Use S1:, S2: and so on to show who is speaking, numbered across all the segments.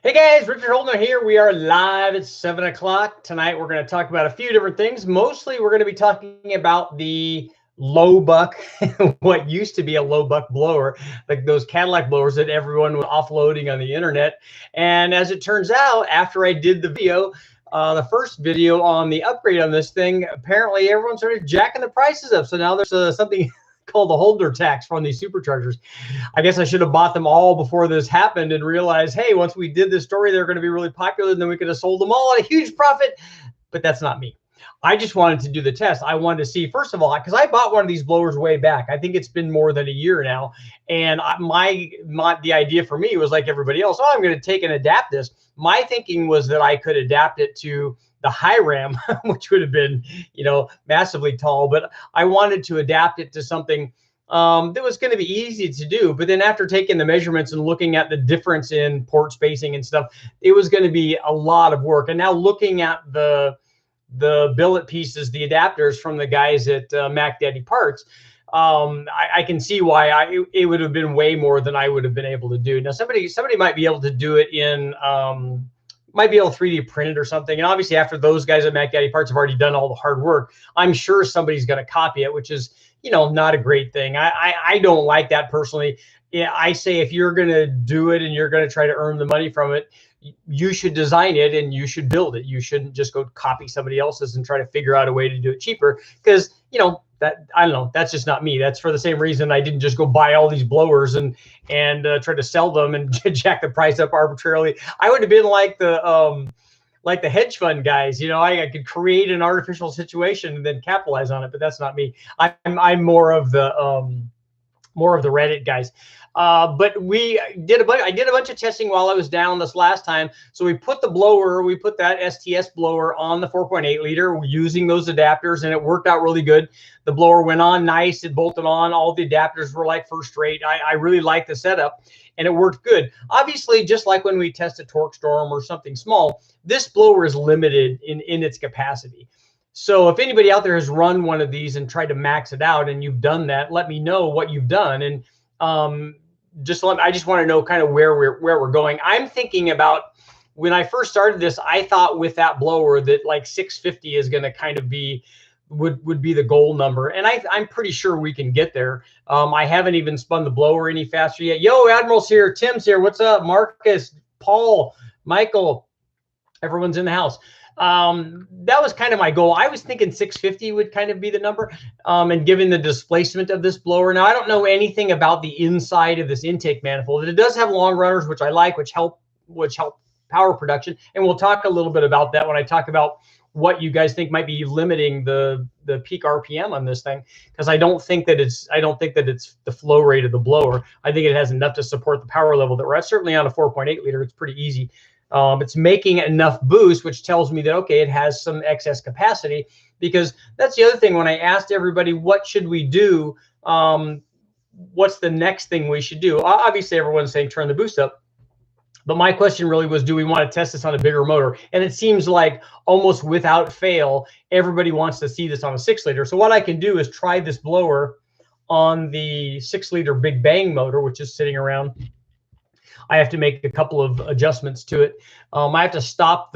S1: Hey guys, Richard Holtner here. We are live at 7 o'clock. Tonight we're going to talk about a few different things. Mostly we're going to be talking about the low buck, what used to be a low buck blower, like those Cadillac blowers that everyone was offloading on the internet. And as it turns out, after I did the first video on the upgrade on this thing, apparently everyone started jacking the prices up. So now there's something called the holder tax from these superchargers. I guess I should have bought them all before this happened and realized, hey, once we did this story, they're going to be really popular, and then we could have sold them all at a huge profit. But that's not me. I just wanted to do the test. I wanted to see, first of all, because I bought one of these blowers way back. I think it's been more than a year now. And the idea for me was like everybody else, oh, I'm going to take and adapt this. My thinking was that I could adapt it to the high ram, which would have been, massively tall. But I wanted to adapt it to something that was going to be easy to do. But then after taking the measurements and looking at the difference in port spacing and stuff, it was going to be a lot of work. And now looking at the billet pieces, the adapters from the guys at Mac Daddy Parts, I can see why it would have been way more than I would have been able to do. Now somebody might be able to do it in might be able to 3D print it or something. And obviously after those guys at Mac Daddy Parts have already done all the hard work, I'm sure somebody's going to copy it, which is, not a great thing. I don't like that personally. Yeah, I say if you're going to do it and you're going to try to earn the money from it, you should design it and you should build it. You shouldn't just go copy somebody else's and try to figure out a way to do it cheaper, because, that, I don't know, that's just not me. That's for the same reason I didn't just go buy all these blowers and try to sell them and jack the price up arbitrarily. I would have been like the hedge fund guys. I could create an artificial situation and then capitalize on it, but that's not me. I'm more of the Reddit guys. But I did a bunch of testing while I was down this last time. So we put that STS blower on the 4.8 liter using those adapters, and it worked out really good. The blower went on nice. It bolted on. All the adapters were like first rate. I really liked the setup, and it worked good. Obviously, just like when we test a torque storm or something small, this blower is limited in its capacity. So if anybody out there has run one of these and tried to max it out and you've done that, let me know what you've done. And I just want to know kind of where we're going. I'm thinking about, when I first started this, I thought with that blower that like 650 is going to kind of would be the goal number. And I'm pretty sure we can get there. I haven't even spun the blower any faster yet. Yo, Admiral's here. Tim's here. What's up? Marcus, Paul, Michael, everyone's in the house. That was kind of my goal. I was thinking 650 would kind of be the number. And given the displacement of this blower, now I don't know anything about the inside of this intake manifold. It does have long runners, which I like, which help power production. And we'll talk a little bit about that when I talk about what you guys think might be limiting the peak RPM on this thing, because I don't think that it's the flow rate of the blower. I think it has enough to support the power level that we're at. Certainly on a 4.8 liter, it's pretty easy. It's making enough boost, which tells me that, okay, it has some excess capacity, because that's the other thing. When I asked everybody, what should we do? What's the next thing we should do? Obviously, everyone's saying turn the boost up. But my question really was, do we want to test this on a bigger motor? And it seems like almost without fail, everybody wants to see this on a 6 liter. So what I can do is try this blower on the 6 liter Big Bang motor, which is sitting around. I have to make a couple of adjustments to it. I have to stop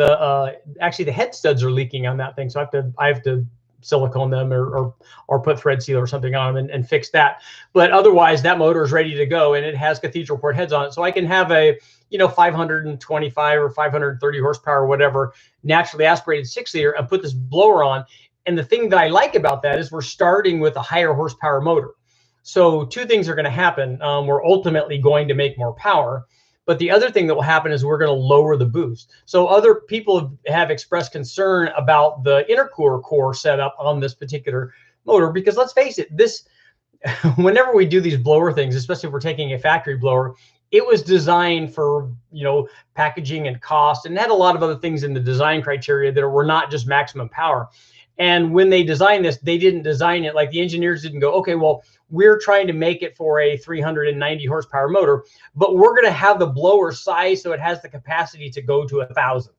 S1: actually the head studs are leaking on that thing. So I have to silicone them or put thread seal or something on them and fix that. But otherwise that motor is ready to go, and it has cathedral port heads on it. So I can have a 525 or 530 horsepower or whatever naturally aspirated 6 liter and put this blower on. And the thing that I like about that is we're starting with a higher horsepower motor. So two things are going to happen. We're ultimately going to make more power. But the other thing that will happen is we're going to lower the boost. So other people have expressed concern about the intercooler core setup on this particular motor, because let's face it, whenever we do these blower things, especially if we're taking a factory blower, it was designed for, packaging and cost, and had a lot of other things in the design criteria that were not just maximum power. And when they designed this, they didn't design it, like the engineers didn't go, okay, well, we're trying to make it for a 390 horsepower motor, but we're going to have the blower size so it has the capacity to go to 1,000.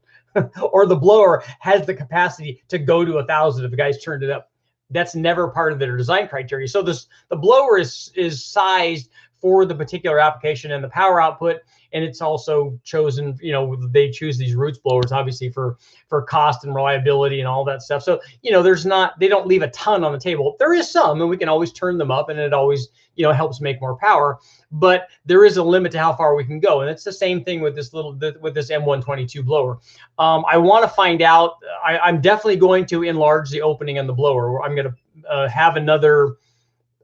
S1: Or the blower has the capacity to go to 1,000 if the guys turned it up. That's never part of their design criteria. So the blower is sized for the particular application and the power output. And it's also chosen, you know, they choose these roots blowers obviously for cost and reliability and all that stuff. So, you know, they don't leave a ton on the table. There is some, and we can always turn them up, and it always, you know, helps make more power. But there is a limit to how far we can go, and it's the same thing with this M122 blower. I want to find out. I'm definitely going to enlarge the opening on the blower. I'm going to have another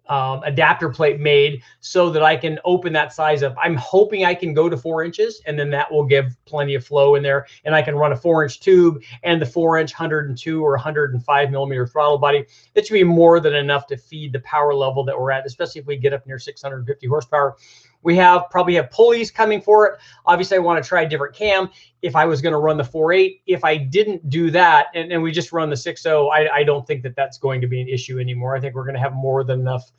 S1: adapter plate made so that I can open that size up. I'm hoping I can go to 4 inches, and then that will give plenty of flow in there, and I can run a 4-inch tube and the 4-inch 102 or 105 millimeter throttle body. That should be more than enough to feed the power level that we're at, especially if we get up near 650 horsepower. We probably have pulleys coming for it. Obviously, I want to try a different cam. If I was going to run the 4.8, if I didn't do that and we just run the 6.0, I don't think that that's going to be an issue anymore. I think we're going to have more than enough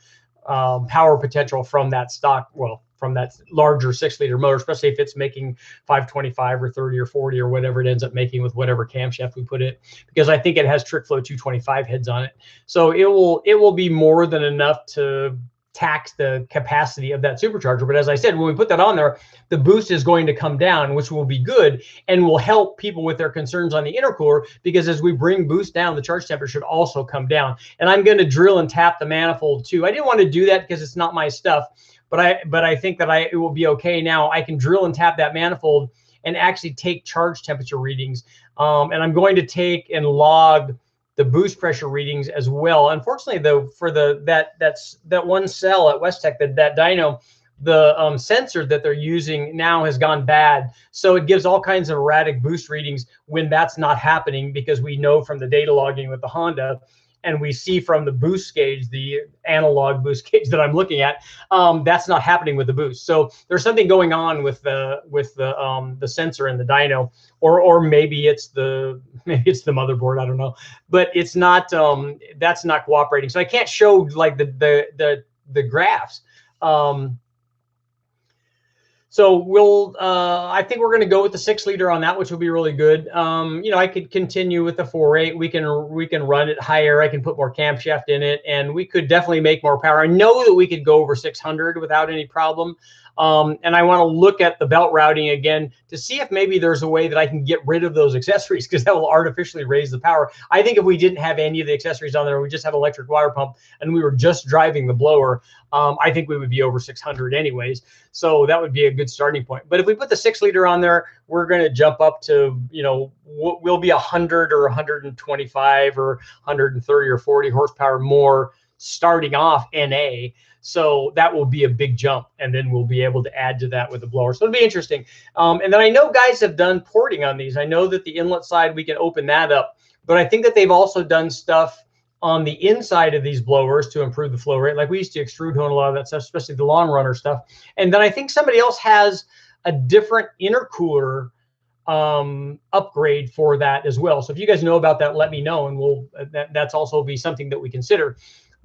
S1: power potential from that stock, well, from that larger 6-liter motor, especially if it's making 525 or 30 or 40 or whatever it ends up making with whatever camshaft we put it, because I think it has trick flow 225 heads on it. So it will be more than enough to tax the capacity of that supercharger. But as I said, when we put that on there, the boost is going to come down, which will be good and will help people with their concerns on the intercooler, because as we bring boost down, the charge temperature should also come down. And I'm going to drill and tap the manifold too. I didn't want to do that because it's not my stuff, but I think that it will be okay now. I can drill and tap that manifold and actually take charge temperature readings. And I'm going to take and log the boost pressure readings as well. Unfortunately, though, for that one cell at West-Tech, that dyno, the sensor that they're using now has gone bad. So it gives all kinds of erratic boost readings when that's not happening, because we know from the data logging with the Honda, and we see from the boost gauge, the analog boost gauge that I'm looking at, that's not happening with the boost. So there's something going on with the sensor and the dyno, or maybe it's the motherboard. I don't know, but it's not. That's not cooperating. So I can't show like the graphs. So we'll, I think we're going to go with the 6-liter on that, which will be really good. You know, I could continue with the 4.8. We can run it higher. I can put more camshaft in it, and we could definitely make more power. I know that we could go over 600 without any problem. And I want to look at the belt routing again to see if maybe there's a way that I can get rid of those accessories, because that will artificially raise the power. I think if we didn't have any of the accessories on there, we just had electric water pump and we were just driving the blower, I think we would be over 600 anyways. So that would be a good starting point. But if we put the 6-liter on there, we're going to jump up to, you know, we'll be 100 or 125 or 130 or 40 horsepower more starting off NA. So that will be a big jump, and then we'll be able to add to that with the blower. So it'll be interesting. And then I know guys have done porting on these. I know that the inlet side, we can open that up, but I think that they've also done stuff on the inside of these blowers to improve the flow rate. Like we used to extrude hone a lot of that stuff, especially the long runner stuff. And then I think somebody else has a different intercooler upgrade for that as well. So if you guys know about that, let me know, and we'll that's also be something that we consider.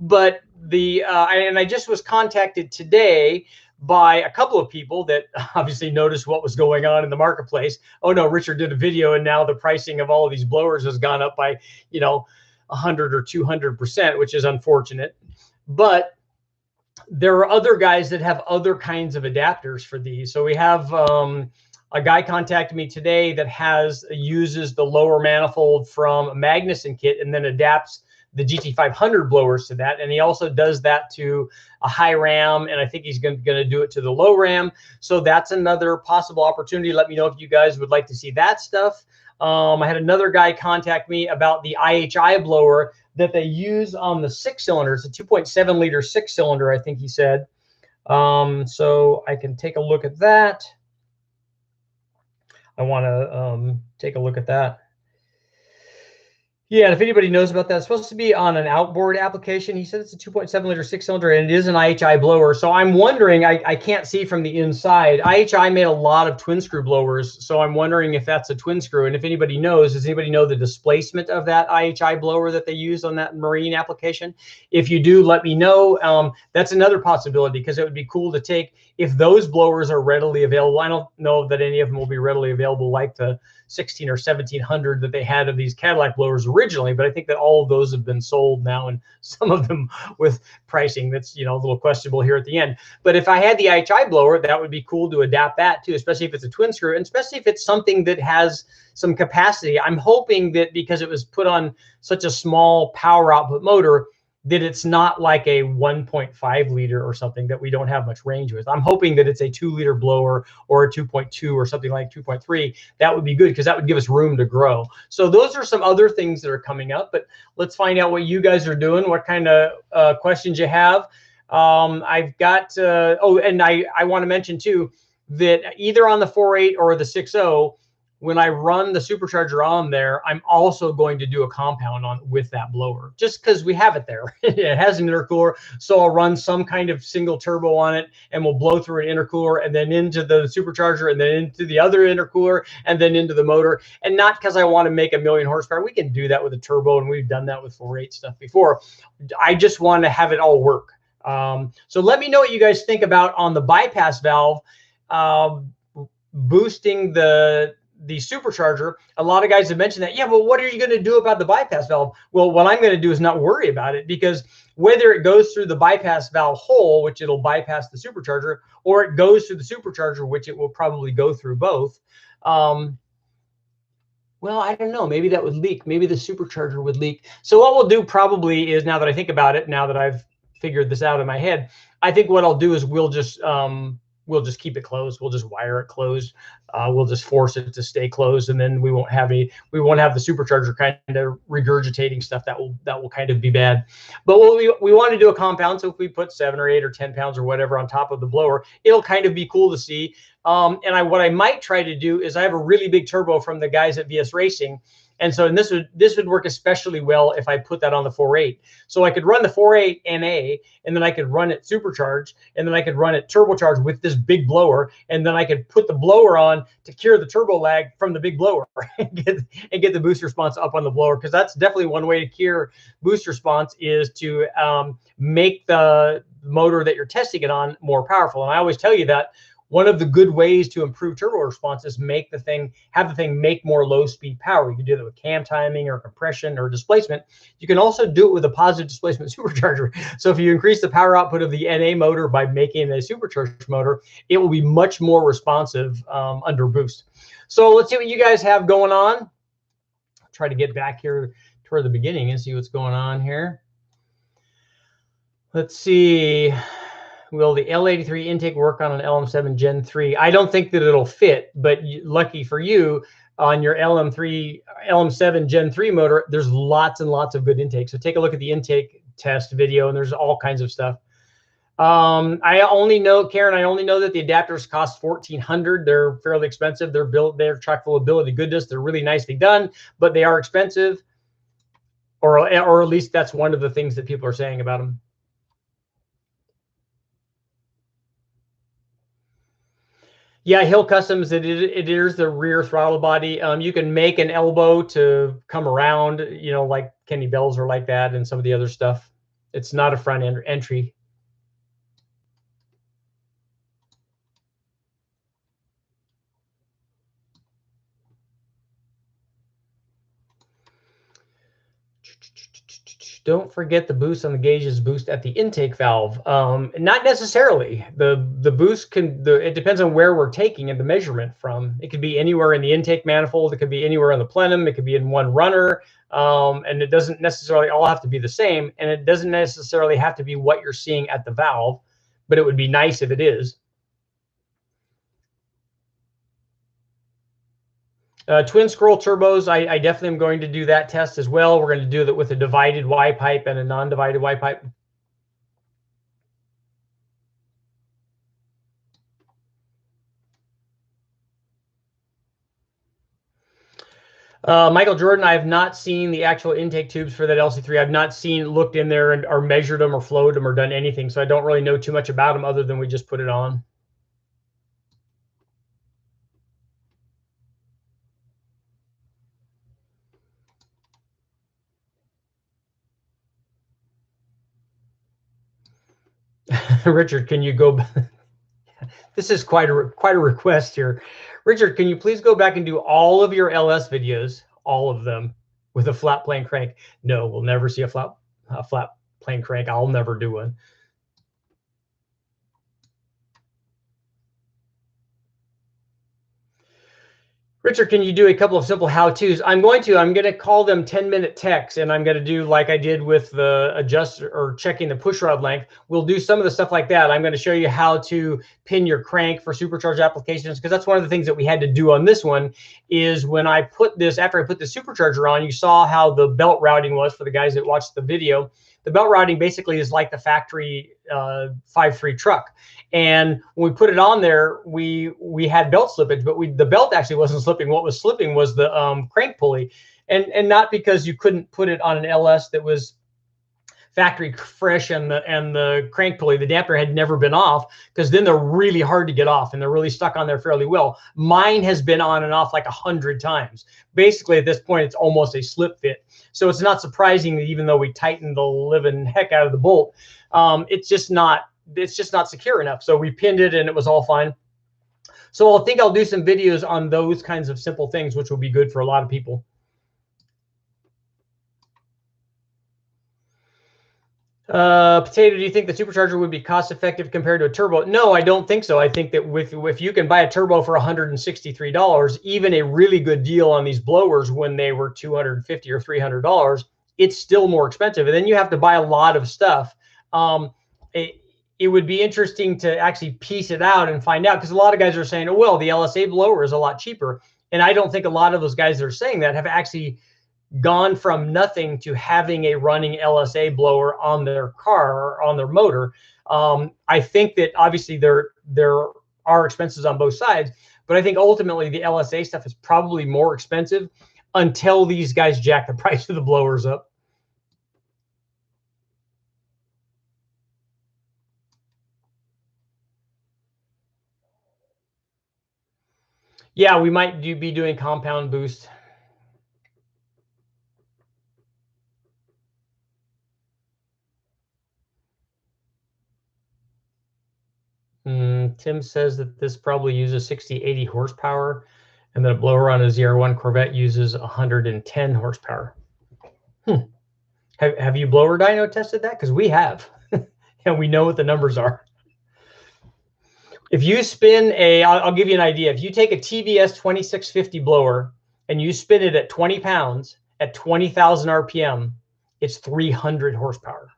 S1: But I just was contacted today by a couple of people that obviously noticed what was going on in the marketplace. Oh no, Richard did a video, and now the pricing of all of these blowers has gone up by, you know, 100 or 200%, which is unfortunate. But there are other guys that have other kinds of adapters for these. So we have a guy contacted me today that uses the lower manifold from a Magnuson kit and then adapts the GT500 blowers to that. And he also does that to a high ram, and I think he's going to do it to the low ram. So that's another possible opportunity. Let me know if you guys would like to see that stuff. I had another guy contact me about the IHI blower that they use on the 6-cylinder. It's a 2.7-liter 6-cylinder, I think he said. So I can take a look at that. I want to take a look at that. Yeah, and if anybody knows about that, it's supposed to be on an outboard application. He said it's a 2.7-liter 6-cylinder, and it is an IHI blower. So I'm wondering, I can't see from the inside. IHI made a lot of twin screw blowers, so I'm wondering if that's a twin screw. And if anybody knows, does anybody know the displacement of that IHI blower that they use on that marine application? If you do, let me know. That's another possibility, because it would be cool to take, if those blowers are readily available. I don't know that any of them will be readily available like the 16 or 1700 that they had of these Cadillac blowers originally, but I think that all of those have been sold now, and some of them with pricing that's, you know, a little questionable here at the end. But if I had the IHI blower, that would be cool to adapt that too, especially if it's a twin screw, and especially if it's something that has some capacity. I'm hoping that because it was put on such a small power output motor, that it's not like a 1.5 liter or something that we don't have much range with. I'm hoping that it's a 2 liter blower or a 2.2 or something like 2.3. That would be good because that would give us room to grow. So those are some other things that are coming up, but let's find out what you guys are doing, what kind of questions you have. I've got, oh, and I want to mention too, that either on the 4.8 or the 6.0, when I run the supercharger on there, I'm also going to do a compound on with that blower, just because we have it there. It has an intercooler, so I'll run some kind of single turbo on it, and we'll blow through an intercooler, and then into the supercharger, and then into the other intercooler, and then into the motor. And not because I want to make 1,000,000 horsepower. We can do that with a turbo, and we've done that with 4.8 stuff before. I just want to have it all work. So let me know what you guys think about on the bypass valve, boosting the supercharger. A lot of guys have mentioned that. Yeah, well, what are you going to do about the bypass valve? Well, what I'm going to do is not worry about it, because whether it goes through the bypass valve hole, which it'll bypass the supercharger, or it goes through the supercharger, which it will probably go through both. Well, I don't know. Maybe that would leak. Maybe the supercharger would leak. So what we'll do probably is, now that I think about it, now that I've figured this out in my head, I think what I'll do is we'll just keep it closed. We'll just wire it closed. We'll just force it to stay closed, and then we won't have the supercharger kind of regurgitating stuff. That will kind of be bad. But we want to do a compound, so if we put 7 or 8 or 10 pounds or whatever on top of the blower, it'll kind of be cool to see. And what I might try to do is, I have a really big turbo from the guys at VS Racing. And so this would work especially well if I put that on the 4.8. So I could run the 4.8 NA, and then I could run it supercharged, and then I could run it turbocharged with this big blower, and then I could put the blower on to cure the turbo lag from the big blower and get the boost response up on the blower. Because that's definitely one way to cure boost response, is to make the motor that you're testing it on more powerful. And I always tell you that one of the good ways to improve turbo response is have the thing make more low speed power. You can do that with cam timing or compression or displacement. You can also do it with a positive displacement supercharger. So if you increase the power output of the NA motor by making a supercharged motor, it will be much more responsive under boost. So let's see what you guys have going on. I'll try to get back here toward the beginning and see what's going on here. Let's see. Will the L83 intake work on an LM7 Gen 3? I don't think that it'll fit, but lucky for you, on your LM7 Gen 3 motor, there's lots and lots of good intake. So take a look at the intake test video, and there's all kinds of stuff. I only know, Karen, that the adapters cost $1,400. They're fairly expensive. They're chock full of ability goodness. They're really nicely done, but they are expensive, or at least that's one of the things that people are saying about them. Yeah, Hill Customs, it is the rear throttle body. You can make an elbow to come around, you know, like Kenny Bells are like that, and some of the other stuff. It's not a front end entry. Don't forget the boost on the gauge is boost at the intake valve. Not necessarily. The boost it depends on where we're taking the measurement from. It could be anywhere in the intake manifold. It could be anywhere in the plenum. It could be in one runner. And it doesn't necessarily all have to be the same. And it doesn't necessarily have to be what you're seeing at the valve, but it would be nice if it is. Twin scroll turbos, I definitely am going to do that test as well. We're going to do that with a divided Y pipe and a non-divided Y pipe. Michael Jordan, I have not seen the actual intake tubes for that LC3. I've not looked in there or measured them or flowed them or done anything. So I don't really know too much about them other than we just put it on. Richard, can you go? This is quite a request here. Richard, can you please go back and do all of your LS videos, all of them, with a flat plane crank. No, we'll never see a flat plane crank. I'll never do one. Richard, can you do a couple of simple how-tos? I'm going to call them 10-minute techs, and I'm going to do like I did with the adjuster or checking the push rod length. We'll do some of the stuff like that. I'm going to show you how to pin your crank for supercharged applications, because that's one of the things that we had to do on this one. Is when I put this, after I put the supercharger on, you saw how the belt routing was for the guys that watched the video. The belt routing basically is like the factory 5.3 truck. And when we put it on there, we had belt slippage, but the belt actually wasn't slipping. What was slipping was the crank pulley, and not because you couldn't put it on an LS that was factory fresh and the crank pulley, the dampener had never been off, because then they're really hard to get off and they're really stuck on there fairly well. Mine has been on and off like 100 times. Basically, at this point, it's almost a slip fit. So it's not surprising that even though we tightened the living heck out of the bolt, it's just not secure enough. So we pinned it and it was all fine. So I think I'll do some videos on those kinds of simple things, which will be good for a lot of people. Potato, do you think the supercharger would be cost effective compared to a turbo? No, I don't think so. I think that if you can buy a turbo for $163, even a really good deal on these blowers when they were $250 or $300, it's still more expensive. And then you have to buy a lot of stuff. It would be interesting to actually piece it out and find out, because a lot of guys are saying, oh, well, the LSA blower is a lot cheaper. And I don't think a lot of those guys that are saying that have actually gone from nothing to having a running LSA blower on their car or on their motor. I think that obviously there are expenses on both sides, but I think ultimately the LSA stuff is probably more expensive until these guys jack the price of the blowers up. Yeah, we might be doing compound boost. Tim says that this probably uses 60-80 horsepower, and that a blower on a ZR1 Corvette uses 110 horsepower. Have you blower dyno tested that? Because we have, and we know what the numbers are. If you spin I'll give you an idea. If you take a TVS 2650 blower and you spin it at 20 pounds at 20,000 RPM, it's 300 horsepower.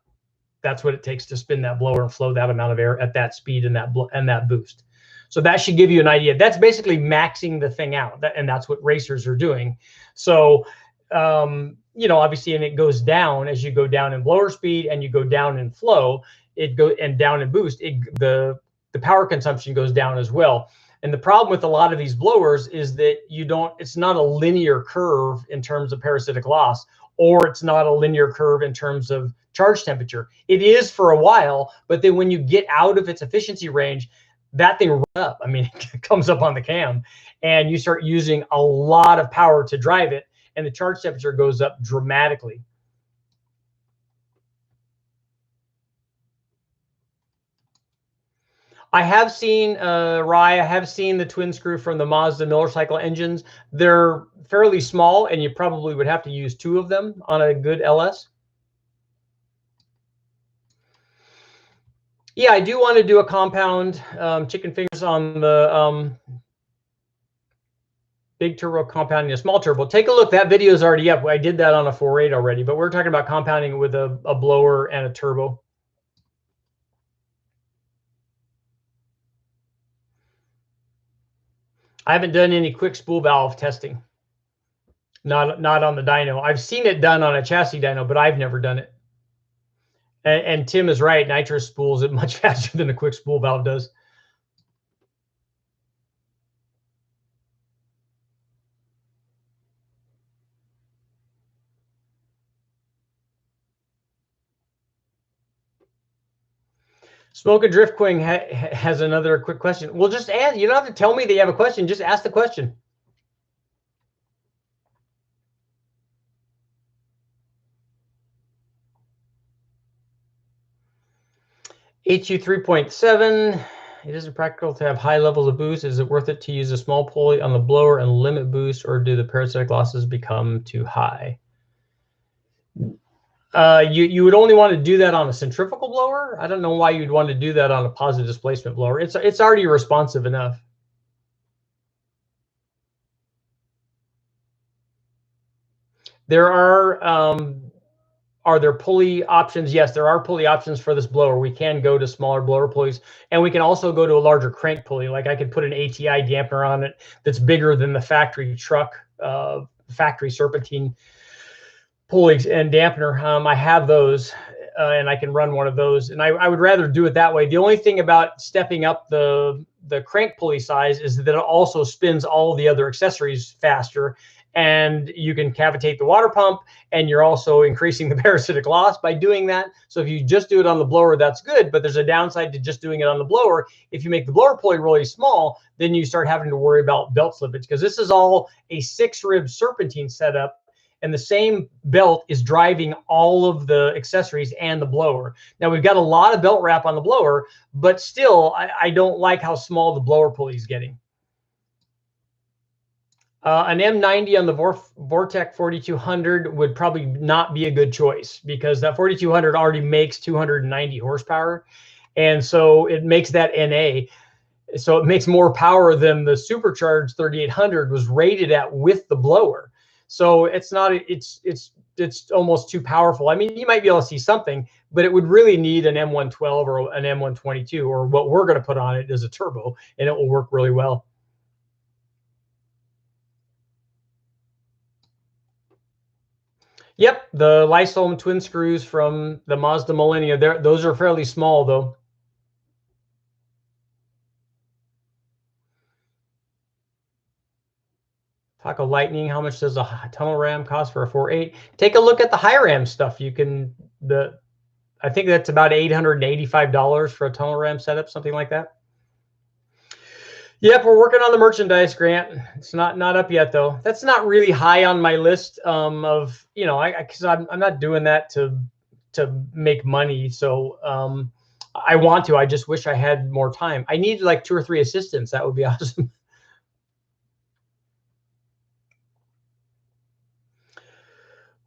S1: That's what it takes to spin that blower and flow that amount of air at that speed and that boost. So that should give you an idea. That's basically maxing the thing out, and that's what racers are doing. So, you know, obviously, and it goes down as you go down in blower speed and you go down in flow. And down in boost. The power consumption goes down as well. And the problem with a lot of these blowers is that it's not a linear curve in terms of parasitic loss, or it's not a linear curve in terms of charge temperature. It is for a while, but then when you get out of its efficiency range, that thing runs up. I mean, it comes up on the cam, and you start using a lot of power to drive it, and the charge temperature goes up dramatically. I have seen, Rye, I have seen the twin screw from the Mazda Miller cycle engines. They're fairly small, and you probably would have to use 2 of them on a good LS. Yeah, I do want to do a compound chicken fingers on the big turbo compounding a small turbo. Take a look. That video is already up. I did that on a 4.8 already, but we're talking about compounding with a blower and a turbo. I haven't done any quick spool valve testing. Not on the dyno. I've seen it done on a chassis dyno, but I've never done it. And Tim is right. Nitrous spools it much faster than a quick spool valve does. Smoke and Drift Queen has another quick question. Well, just ask. You don't have to tell me that you have a question. Just ask the question. HU 3.7. It isn't practical to have high levels of boost. Is it worth it to use a small pulley on the blower and limit boost, or do the parasitic losses become too high? You would only want to do that on a centrifugal blower. I don't know why you'd want to do that on a positive displacement blower. It's already responsive enough. There are there pulley options? Yes, there are pulley options for this blower. We can go to smaller blower pulleys, and we can also go to a larger crank pulley. Like I could put an ATI dampener on it that's bigger than the factory truck, factory serpentine pulleys and dampener. I have those, and I can run one of those. And I would rather do it that way. The only thing about stepping up the crank pulley size is that it also spins all the other accessories faster, and you can cavitate the water pump, and you're also increasing the parasitic loss by doing that. So if you just do it on the blower, that's good, but there's a downside to just doing it on the blower. If you make the blower pulley really small, then you start having to worry about belt slippage, because this is all a 6-rib serpentine setup, and the same belt is driving all of the accessories and the blower. Now we've got a lot of belt wrap on the blower, but still I don't like how small the blower pulley is getting. An M90 on the Vortec 4200 would probably not be a good choice, because that 4200 already makes 290 horsepower. And so it makes that NA. So it makes more power than the supercharged 3800 was rated at with the blower. So it's not, it's almost too powerful. I mean, you might be able to see something, but it would really need an M112 or an M122, or what we're going to put on it is a turbo, and it will work really well. Yep, the Lysol twin screws from the Mazda Millennia, those are fairly small though. Taco Lightning, how much does a tunnel ram cost for a 4.8? Take a look at the high ram stuff. You can, I think that's about $885 for a tunnel ram setup, something like that. Yep, we're working on the merchandise, Grant. It's not up yet though. That's not really high on my list of, you know, because I'm not doing that to make money. So I want to. I just wish I had more time. I need like 2 or 3 assistants. That would be awesome.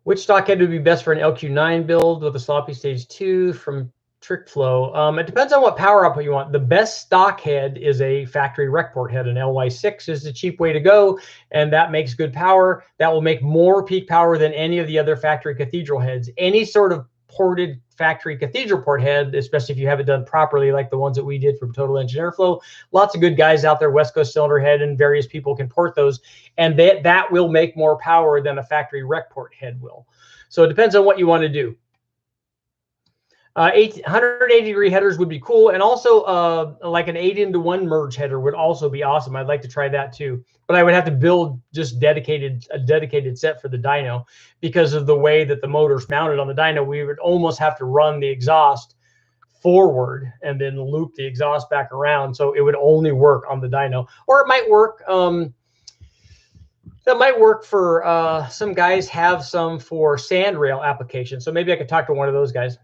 S1: Which stock head would be best for an LQ9 build with a sloppy stage 2 from Trick Flow? It depends on what power output you want. The best stock head is a factory rec port head. An LY6 is the cheap way to go, and that makes good power. That will make more peak power than any of the other factory cathedral heads. Any sort of ported factory cathedral port head, especially if you have it done properly, like the ones that we did from Total Engine Airflow. Lots of good guys out there, West Coast Cylinder Head, and various people can port those, and that will make more power than a factory rec port head will. So it depends on what you want to do. 180-degree headers would be cool, and also like an 8-into-1 merge header would also be awesome. I'd like to try that too, but I would have to build just a dedicated set for the dyno, because of the way that the motor's mounted on the dyno. We would almost have to run the exhaust forward and then loop the exhaust back around, so it would only work on the dyno. Or it might work. That might work for some guys have some for sand rail application, so maybe I could talk to one of those guys.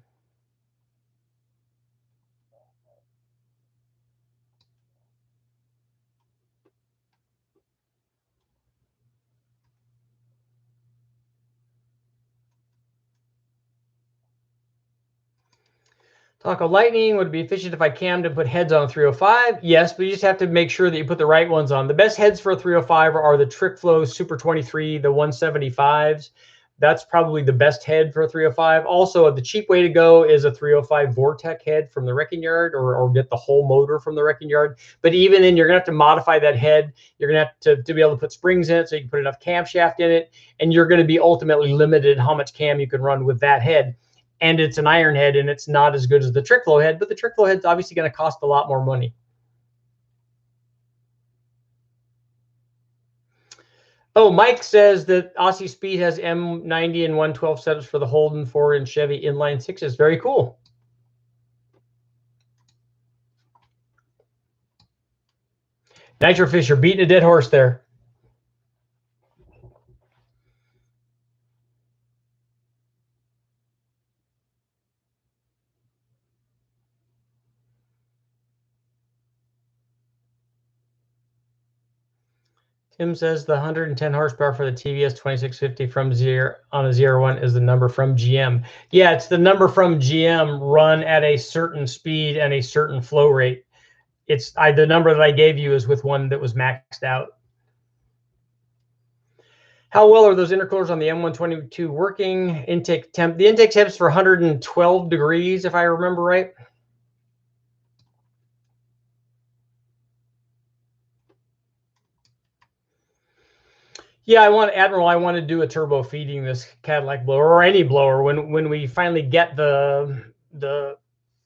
S1: Taco Lightning, would it be efficient if I cammed and put heads on a 305? Yes, but you just have to make sure that you put the right ones on. The best heads for a 305 are the Trick Flow Super 23, the 175s. That's probably the best head for a 305. Also, the cheap way to go is a 305 Vortec head from the wrecking yard, or get the whole motor from the wrecking yard. But even then, you're going to have to modify that head. You're going to have to be able to put springs in it so you can put enough camshaft in it. And you're going to be ultimately limited how much cam you can run with that head. And it's an iron head, and it's not as good as the Trick Flow head, but the Trick Flow head's obviously going to cost a lot more money. Oh, Mike says that Aussie Speed has M90 and 112 setups for the Holden, Ford, and Chevy inline 6s. Very cool. Nitro Fisher beating a dead horse there. Tim says the 110 horsepower for the TVS 2650 from zero on a ZR1 is the number from GM. Yeah, it's the number from GM run at a certain speed and a certain flow rate. It's the number that I gave you is with one that was maxed out. How well are those intercoolers on the M122 working? Intake temp. The intake temp's for 112 degrees, if I remember right. Yeah, Admiral, I want to do a turbo feeding this Cadillac blower or any blower when we finally get the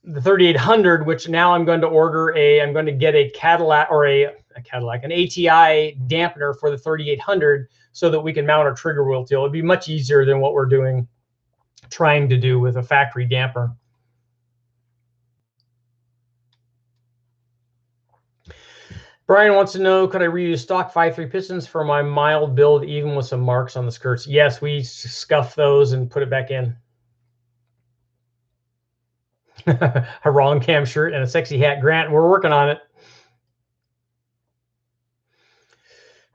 S1: 3800, which now I'm going to order I'm going to get a Cadillac or an ATI dampener for the 3800 so that we can mount our trigger wheel till. It'd be much easier than what we're trying to do with a factory damper. Brian wants to know, could I reuse stock 5.3 pistons for my mild build, even with some marks on the skirts? Yes, we scuff those and put it back in. A wrong cam shirt and a sexy hat, Grant. We're working on it.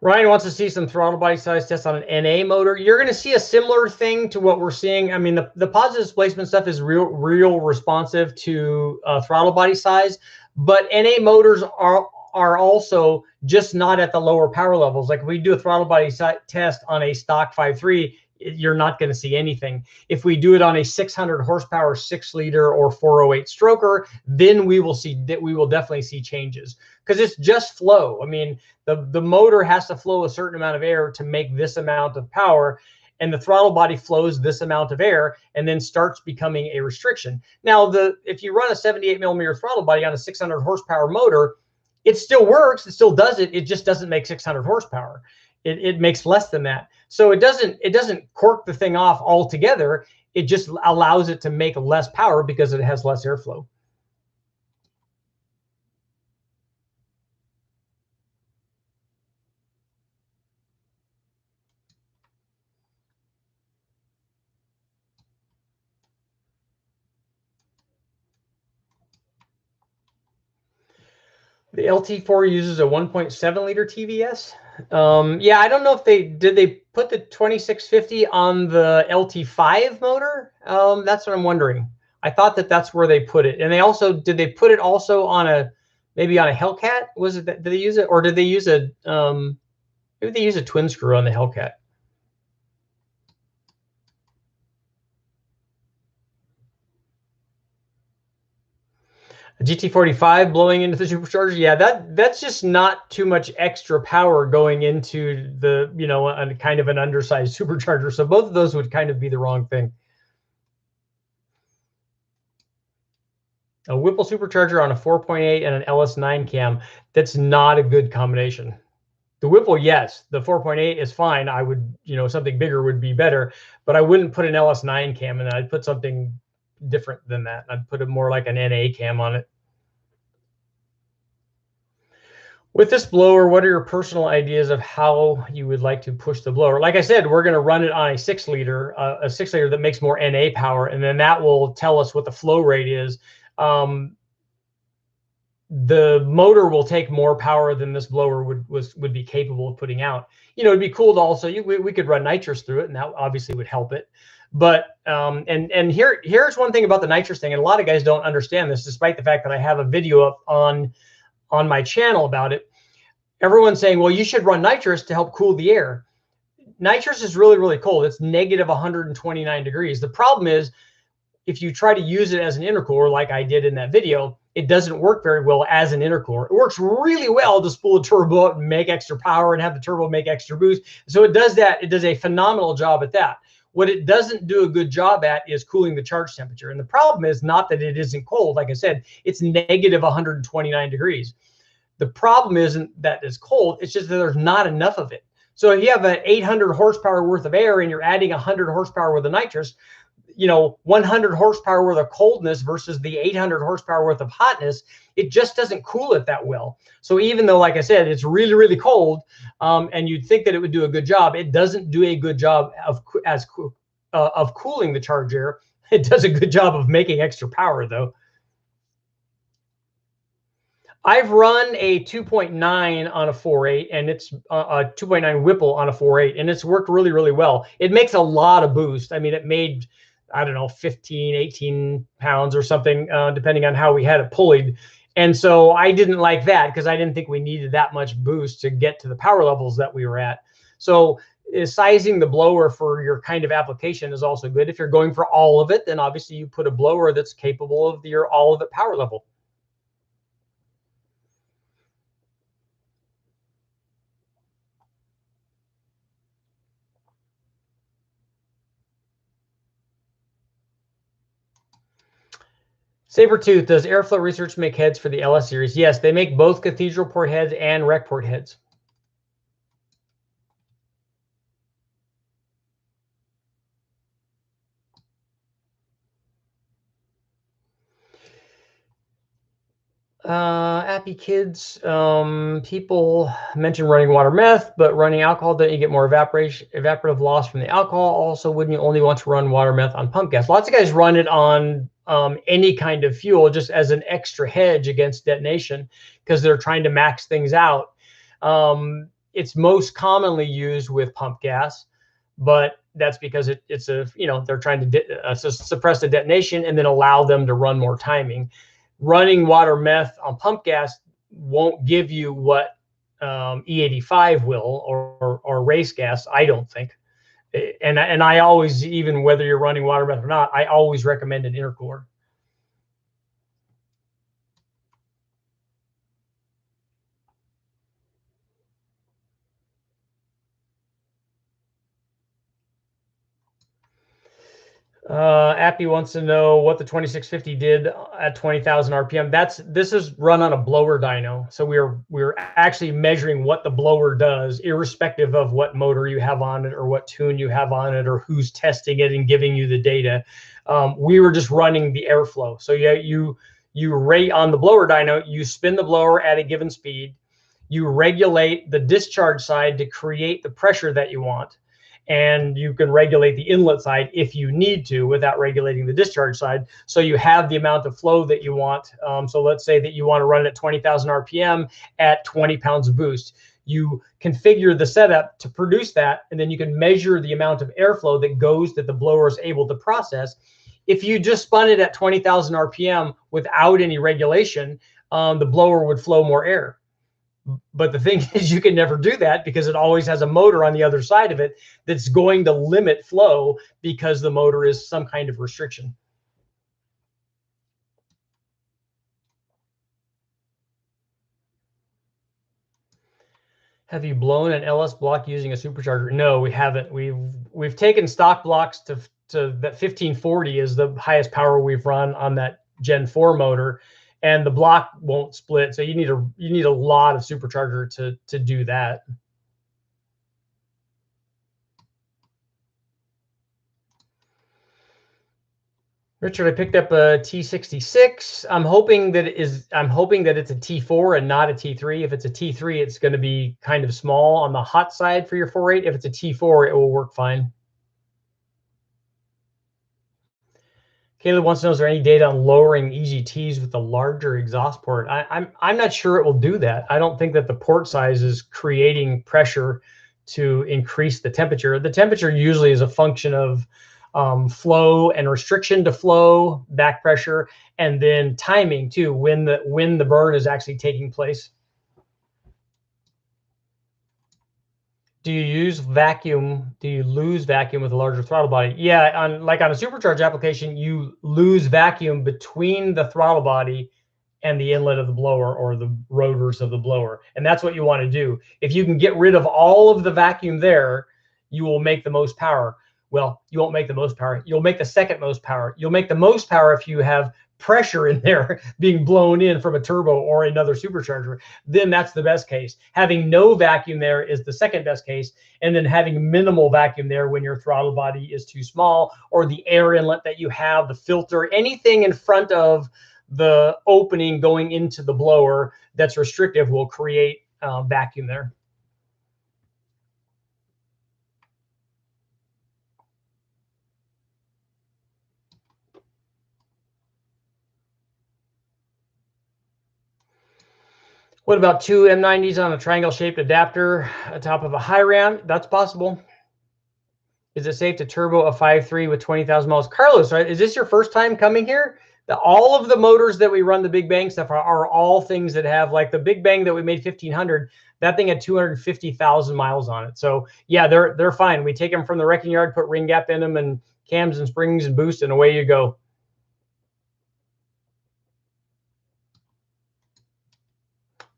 S1: Ryan wants to see some throttle body size tests on an NA motor. You're going to see a similar thing to what we're seeing. I mean, the positive displacement stuff is real responsive to throttle body size, but NA motors are also just not at the lower power levels. Like if we do a throttle body test on a stock 5.3, you're not going to see anything. If we do it on a 600 horsepower 6-liter or 408 stroker, then we will definitely see changes because it's just flow. I mean, the motor has to flow a certain amount of air to make this amount of power, and the throttle body flows this amount of air and then starts becoming a restriction. Now, if you run a 78 millimeter throttle body on a 600 horsepower motor, it still works, it still does it. It just doesn't make 600 horsepower. It makes less than that. So it doesn't cork the thing off altogether. It just allows it to make less power because it has less airflow. The LT4 uses a 1.7 liter TVS. Yeah, I don't know if did they put the 2650 on the LT5 motor. That's what I'm wondering. I thought that's where they put it. And did they put it also on maybe on a Hellcat? Was it did they use it, or did they use maybe they use a twin screw on the Hellcat? A GT45 blowing into the supercharger. Yeah, that's just not too much extra power going into the, a kind of an undersized supercharger. So both of those would kind of be the wrong thing. A Whipple supercharger on a 4.8 and an LS9 cam. That's not a good combination. The Whipple, yes. The 4.8 is fine. I would, something bigger would be better, but I wouldn't put an LS9 cam in it. I'd put something different than that. I'd put it more like an NA cam on it. With this blower, what are your personal ideas of how you would like to push the blower? Like I said, we're going to run it on a 6-liter, that makes more NA power, and then that will tell us what the flow rate is. The motor will take more power than this blower would be capable of putting out. It'd be cool to also we could run nitrous through it, and that obviously would help it. But and here's one thing about the nitrous thing, and a lot of guys don't understand this, despite the fact that I have a video up on my channel about it. Everyone's saying, well, you should run nitrous to help cool the air. Nitrous is really, really cold. It's negative 129 degrees. The problem is, if you try to use it as an intercooler, like I did in that video, it doesn't work very well as an intercooler. It works really well to spool a turbo up and make extra power and have the turbo make extra boost. So it does that. It does a phenomenal job at that. What it doesn't do a good job at is cooling the charge temperature. And the problem is not that it isn't cold. Like I said, it's negative 129 degrees. The problem isn't that it's cold. It's just that there's not enough of it. So if you have an 800 horsepower worth of air and you're adding 100 horsepower worth of nitrous, 100 horsepower worth of coldness versus the 800 horsepower worth of hotness, it just doesn't cool it that well. So even though, like I said, it's really, really cold, and you'd think that it would do a good job, it doesn't do a good job of cooling the charge air. It does a good job of making extra power, though. I've run a 2.9 on a 4.8, and it's a 2.9 Whipple on a 4.8, and it's worked really, really well. It makes a lot of boost. I mean, it made, I don't know, 15, 18 pounds or something, depending on how we had it pulleyed. And so I didn't like that because I didn't think we needed that much boost to get to the power levels that we were at. So sizing the blower for your kind of application is also good. If you're going for all of it, then obviously you put a blower that's capable of your all of it power level. Sabertooth, does Airflow Research make heads for the LS series? Yes, they make both cathedral port heads and rec port heads. Appy kids, people mention running water meth, but running alcohol, don't you get more evaporative loss from the alcohol? Also, wouldn't you only want to run water meth on pump gas? Lots of guys run it on any kind of fuel just as an extra hedge against detonation because they're trying to max things out. It's most commonly used with pump gas, but that's because it's a, they're trying to suppress the detonation and then allow them to run more timing. Running water meth on pump gas won't give you what E85 will, or race gas, I don't think. And I always, even whether you're running water meth or not, I always recommend an intercooler. Appy wants to know what the 2650 did at 20,000 RPM. This is run on a blower dyno, so we're actually measuring what the blower does, irrespective of what motor you have on it or what tune you have on it or who's testing it and giving you the data. We were just running the airflow. So yeah, you rate on the blower dyno, you spin the blower at a given speed, you regulate the discharge side to create the pressure that you want. And you can regulate the inlet side if you need to without regulating the discharge side. So you have the amount of flow that you want. So let's say that you want to run it at 20,000 RPM at 20 pounds of boost. You configure the setup to produce that, and then you can measure the amount of airflow that the blower is able to process. If you just spun it at 20,000 RPM without any regulation, the blower would flow more air. But the thing is, you can never do that because it always has a motor on the other side of it that's going to limit flow because the motor is some kind of restriction. Have you blown an LS block using a supercharger? No, we haven't. We've taken stock blocks to that 1540 is the highest power we've run on that Gen 4 motor, and the block won't split. So you need a lot of supercharger to do that. Richard, I picked up a T66. I'm hoping that it's a T4 and not a T3. If it's a T3, it's going to be kind of small on the hot side for your 4.8. If it's a T4, it will work fine. Caleb wants to know, is there any data on lowering EGTs with the larger exhaust port? I'm not sure it will do that. I don't think that the port size is creating pressure to increase the temperature. The temperature usually is a function of flow and restriction to flow, back pressure, and then timing too, when the burn is actually taking place. Do you use vacuum? Do you lose vacuum with a larger throttle body? Yeah, like on a supercharged application, you lose vacuum between the throttle body and the inlet of the blower or the rotors of the blower. And that's what you want to do. If you can get rid of all of the vacuum there, you will make the most power. Well, you won't make the most power. You'll make the second most power. You'll make the most power if you have pressure in there being blown in from a turbo or another supercharger. Then that's the best case. Having no vacuum there is the second best case. And then having minimal vacuum there when your throttle body is too small, or the air inlet that you have, the filter, anything in front of the opening going into the blower that's restrictive will create vacuum there. What about 2 M90s on a triangle-shaped adapter atop of a high ram? That's possible. Is it safe to turbo a 5.3 with 20,000 miles? Carlos, right? Is this your first time coming here? All of the motors that we run the Big Bang stuff are all things that have, like the Big Bang that we made 1,500. That thing had 250,000 miles on it. So yeah, they're fine. We take them from the wrecking yard, put ring gap in them, and cams and springs and boost, and away you go.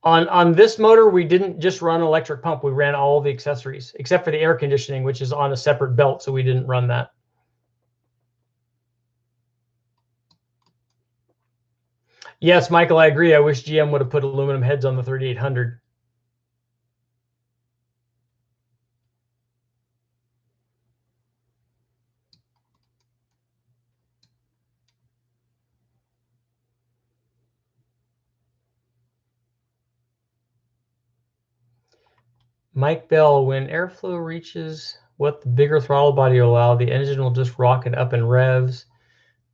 S1: On this motor, we didn't just run electric pump. We ran all the accessories, except for the air conditioning, which is on a separate belt, so we didn't run that. Yes, Michael, I agree. I wish GM would have put aluminum heads on the 3800. Mike Bell, when airflow reaches what the bigger throttle body will allow, the engine will just rocket up in revs.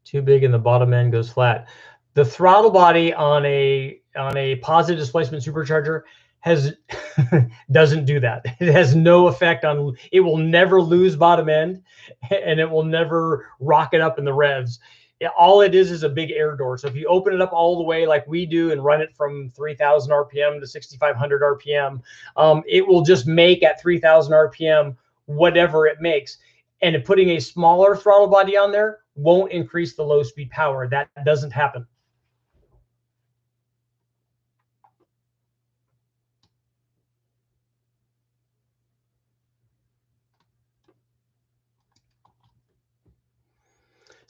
S1: Too big and the bottom end goes flat. The throttle body on a positive displacement supercharger has doesn't do that. It has no effect on, it will never lose bottom end, and it will never rocket up in the revs. All it is a big air door. So if you open it up all the way like we do and run it from 3,000 RPM to 6,500 RPM, it will just make at 3,000 RPM whatever it makes. And putting a smaller throttle body on there won't increase the low speed power. That doesn't happen.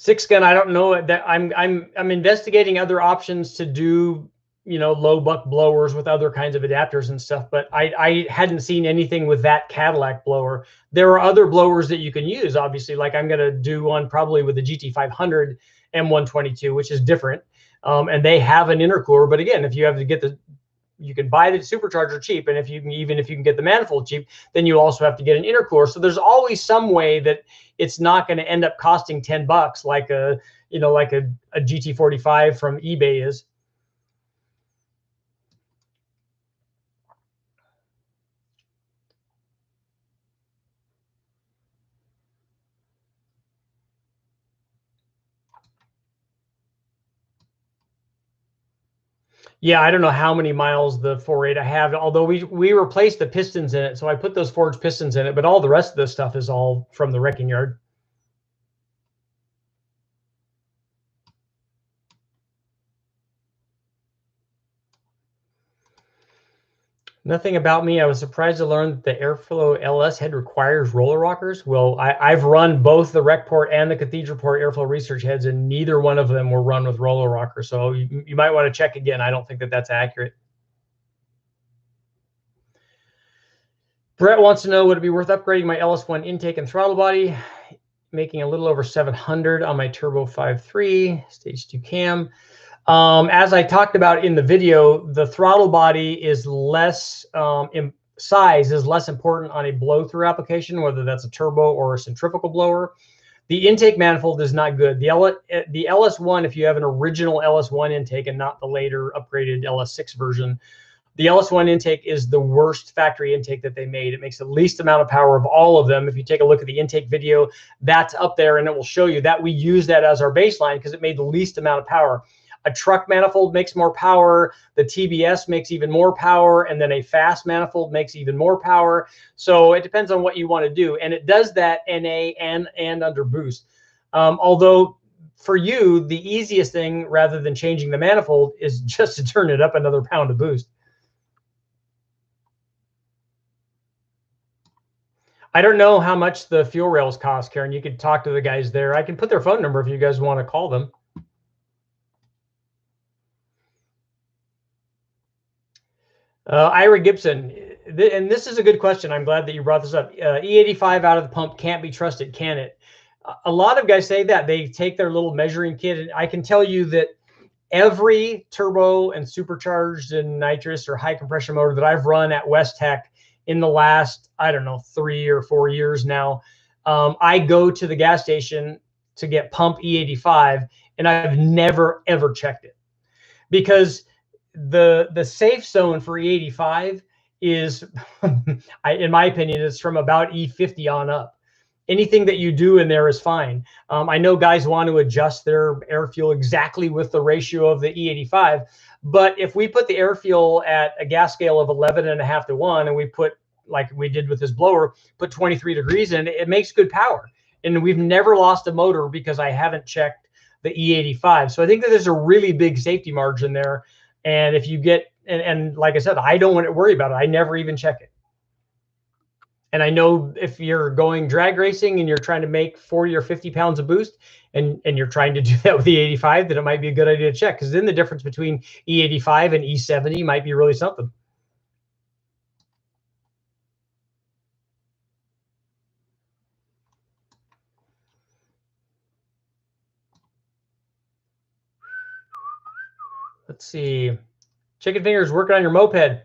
S1: Six gun, I don't know that I'm investigating other options to do, you know, low buck blowers with other kinds of adapters and stuff, but I hadn't seen anything with that Cadillac blower. There are other blowers that you can use, obviously, like I'm going to do one probably with the GT500 M122, which is different. And they have an intercooler, but again, if you have to get you can buy the supercharger cheap, and even if you can get the manifold cheap, then you also have to get an intercooler. So there's always some way that it's not going to end up costing $10 like a GT45 from eBay is. Yeah, I don't know how many miles the 4.8 I have, although we replaced the pistons in it, so I put those forged pistons in it, but all the rest of this stuff is all from the wrecking yard. Nothing about me. I was surprised to learn that the Airflow LS head requires roller rockers. Well, I've run both the rec port and the cathedral port Airflow research heads, and neither one of them were run with roller rockers. So you might want to check again. I don't think that that's accurate. Brett wants to know, would it be worth upgrading my LS1 intake and throttle body, making a little over 700 on my Turbo 5.3 stage 2 cam? As I talked about in the video, the throttle body is less, size is less important on a blow-through application, whether that's a turbo or a centrifugal blower. The intake manifold is not good. The LS1, if you have an original LS1 intake and not the later upgraded LS6 version, the LS1 intake is the worst factory intake that they made. It makes the least amount of power of all of them. If you take a look at the intake video, that's up there, and it will show you that we use that as our baseline because it made the least amount of power. A truck manifold makes more power, the TBS makes even more power, and then a fast manifold makes even more power. So it depends on what you want to do. And it does that NA and under boost. Although for you, the easiest thing rather than changing the manifold is just to turn it up another pound of boost. I don't know how much the fuel rails cost, Karen. You could talk to the guys there. I can put their phone number if you guys want to call them. Ira Gibson, and this is a good question. I'm glad that you brought this up. E85 out of the pump can't be trusted, can it? A lot of guys say that. They take their little measuring kit, and I can tell you that every turbo and supercharged and nitrous or high compression motor that I've run at West Tech in the last, I don't know, 3 or 4 years now, I go to the gas station to get pump E85, and I've never, ever checked it because the safe zone for E85 is, in my opinion, is from about E50 on up. Anything that you do in there is fine. I know guys want to adjust their air fuel exactly with the ratio of the E85, but if we put the air fuel at a gas scale of 11.5 to 1, and we put, like we did with this blower, put 23 degrees in, it makes good power. And we've never lost a motor because I haven't checked the E85. So I think that there's a really big safety margin there. And if you get, and like I said, I don't want to worry about it. I never even check it. And I know if you're going drag racing and you're trying to make 40 or 50 pounds of boost, and you're trying to do that with E85, then it might be a good idea to check, because then the difference between E85 and E70 might be really something. Let's see. Chicken fingers working on your moped.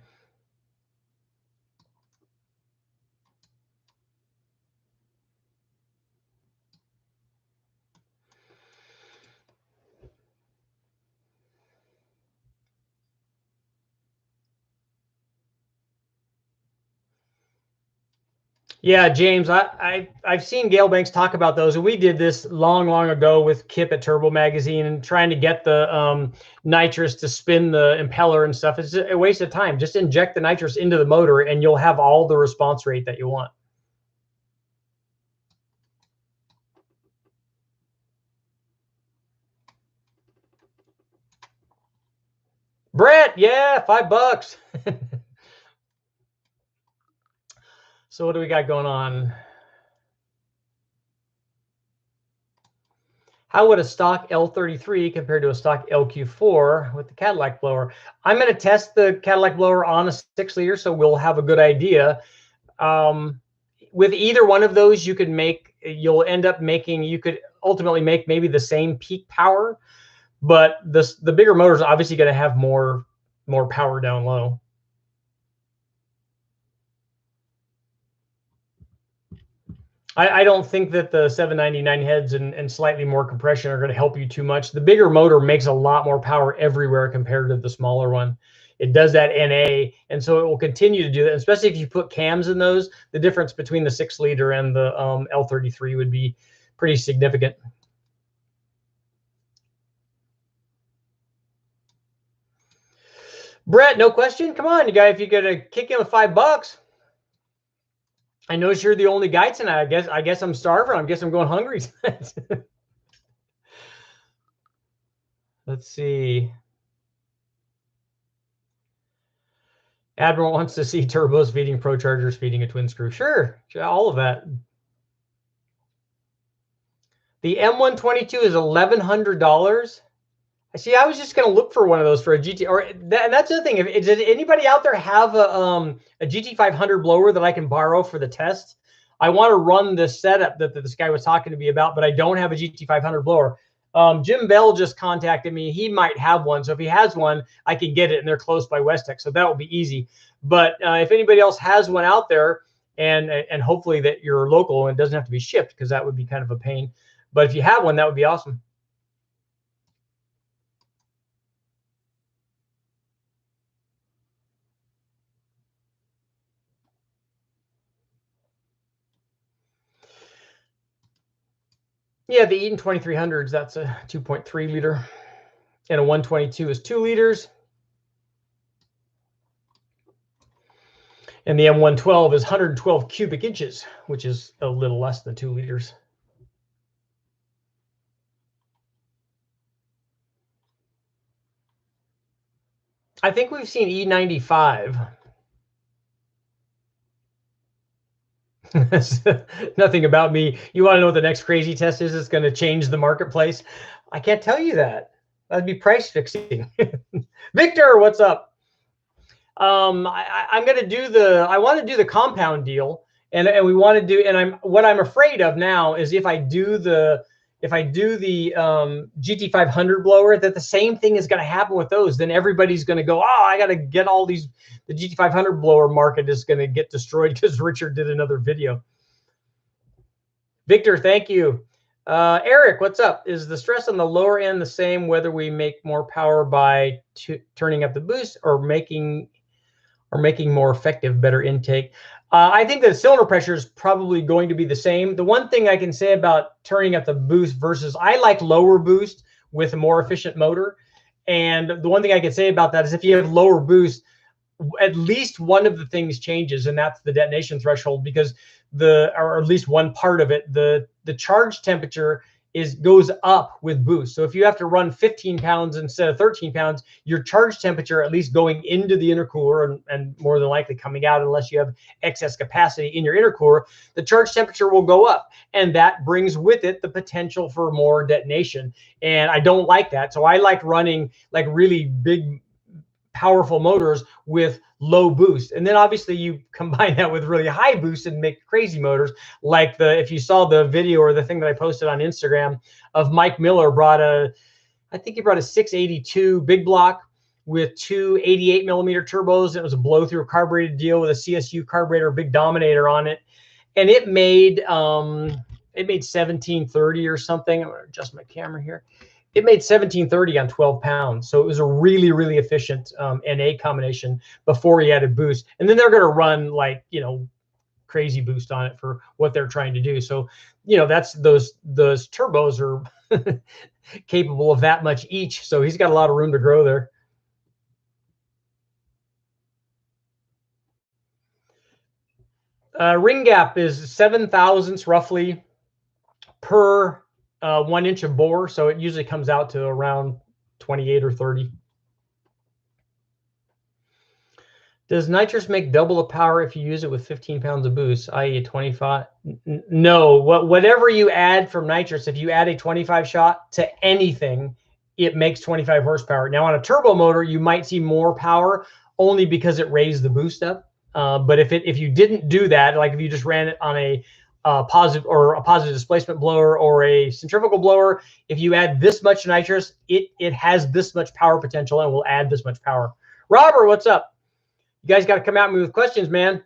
S1: Yeah, James, I've seen Gale Banks talk about those, and we did this long ago with Kip at Turbo Magazine, and trying to get the nitrous to spin the impeller and stuff. It's a waste of time. Just inject the nitrous into the motor, and you'll have all the response rate that you want. Brett, yeah, $5. So what do we got going on? How would a stock L33 compare to a stock LQ4 with the Cadillac blower? I'm going to test the Cadillac blower on a 6-liter, so we'll have a good idea. With either one of those, you could you could ultimately make maybe the same peak power, but the bigger motor is obviously going to have more power down low. I don't think that the 799 heads and slightly more compression are going to help you too much. The bigger motor makes a lot more power everywhere compared to the smaller one. It does that NA, and so it will continue to do that, especially if you put cams in those. The difference between the 6-liter and the L33 would be pretty significant. Brett, no question. Come on, you guys, if you're going to kick in with $5. I notice you're the only guy tonight. I guess I'm starving. I guess I'm going hungry. Let's see. Admiral wants to see turbos feeding Pro Chargers feeding a twin screw. Sure, all of that. The M122 is $1,100. See, I was just going to look for one of those for a GT. And that's the thing. Does anybody out there have a GT500 blower that I can borrow for the test? I want to run the setup that this guy was talking to me about, but I don't have a GT500 blower. Jim Bell just contacted me. He might have one. So if he has one, I can get it, and they're close by West Tech. So that will be easy. But if anybody else has one out there, and hopefully that you're local and it doesn't have to be shipped, because that would be kind of a pain. But if you have one, that would be awesome. Yeah, the Eaton 2300s, that's a 2.3 liter. And a 122 is 2 liters. And the M112 is 112 cubic inches, which is a little less than 2 liters. I think we've seen E95. Nothing about me. You want to know what the next crazy test is? It's going to change the marketplace. I can't tell you that. That'd be price fixing. Victor, what's up? I'm going to do I want to do the compound deal, and we want to do, and what I'm afraid of now is if I do the GT500 blower, that the same thing is going to happen with those. Then everybody's going to go, oh, I got to get all these. The GT500 blower market is going to get destroyed because Richard did another video. Victor, thank you. Eric, what's up? Is the stress on the lower end the same whether we make more power by turning up the boost or making more effective, better intake? I think the cylinder pressure is probably going to be the same. The one thing I can say about turning up the boost versus, I like lower boost with a more efficient motor. And the one thing I can say about that is if you have lower boost, at least one of the things changes, and that's the detonation threshold, because or at least one part of it, the charge temperature goes up with boost. So if you have to run 15 pounds instead of 13 pounds, your charge temperature, at least going into the intercooler and more than likely coming out, unless you have excess capacity in your intercooler, the charge temperature will go up, and that brings with it the potential for more detonation. And I don't like that. So I like running like really big, powerful motors with low boost. And then obviously you combine that with really high boost and make crazy motors, like if you saw the video or the thing that I posted on Instagram of Mike Miller I think he brought a 682 big block with two 88 millimeter turbos. It was a blow through carbureted deal with a CSU carburetor, big Dominator on it. And it made 1730 or something. I'm gonna adjust my camera here. It made 1730 on 12 pounds. So it was a really, really efficient NA combination before he added boost. And then they're going to run like, crazy boost on it for what they're trying to do. So, that's those turbos are capable of that much each. So he's got a lot of room to grow there. Ring gap is 7 thousandths roughly per 1 inch of bore. So it usually comes out to around 28 or 30. Does nitrous make double the power if you use it with 15 pounds of boost, i.e. 25? No, whatever you add from nitrous, if you add a 25 shot to anything, it makes 25 horsepower. Now on a turbo motor, you might see more power only because it raised the boost up. But if you didn't do that, like if you just ran it on a positive displacement blower or a centrifugal blower, if you add this much nitrous, it has this much power potential and will add this much power. Robert, what's up? You guys got to come at me with questions, man.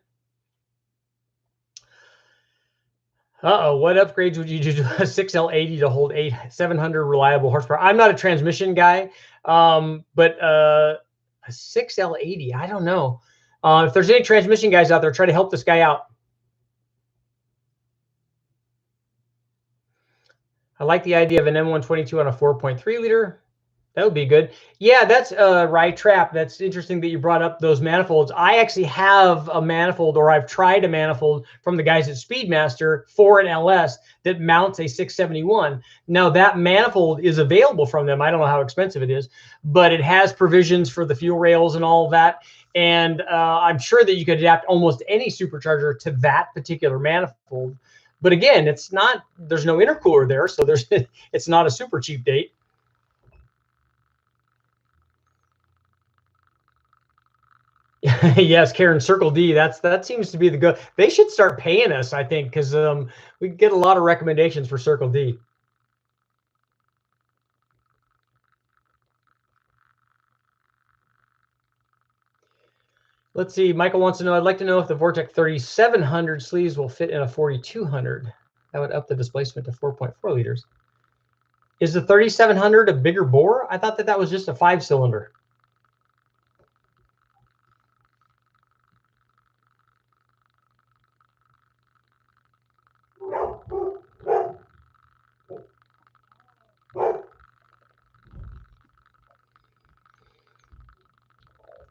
S1: What upgrades would you do to a 6L80 to hold 700 reliable horsepower? I'm not a transmission guy, but a 6L80, I don't know. If there's any transmission guys out there, try to help this guy out. I like the idea of an M122 on a 4.3 liter. That would be good. Yeah, that's right, Trap. That's interesting that you brought up those manifolds. I actually have a manifold, or I've tried a manifold from the guys at Speedmaster for an LS that mounts a 671. Now that manifold is available from them. I don't know how expensive it is, but it has provisions for the fuel rails and all of that. And I'm sure that you could adapt almost any supercharger to that particular manifold. But again, there's no intercooler there, so it's not a super cheap date. Yes, Karen, Circle D. That seems to be the good. They should start paying us, I think, because we get a lot of recommendations for Circle D. Let's see. Michael wants to know, I'd like to know if the Vortec 3700 sleeves will fit in a 4200. That would up the displacement to 4.4 liters. Is the 3700 a bigger bore? I thought that was just a 5-cylinder.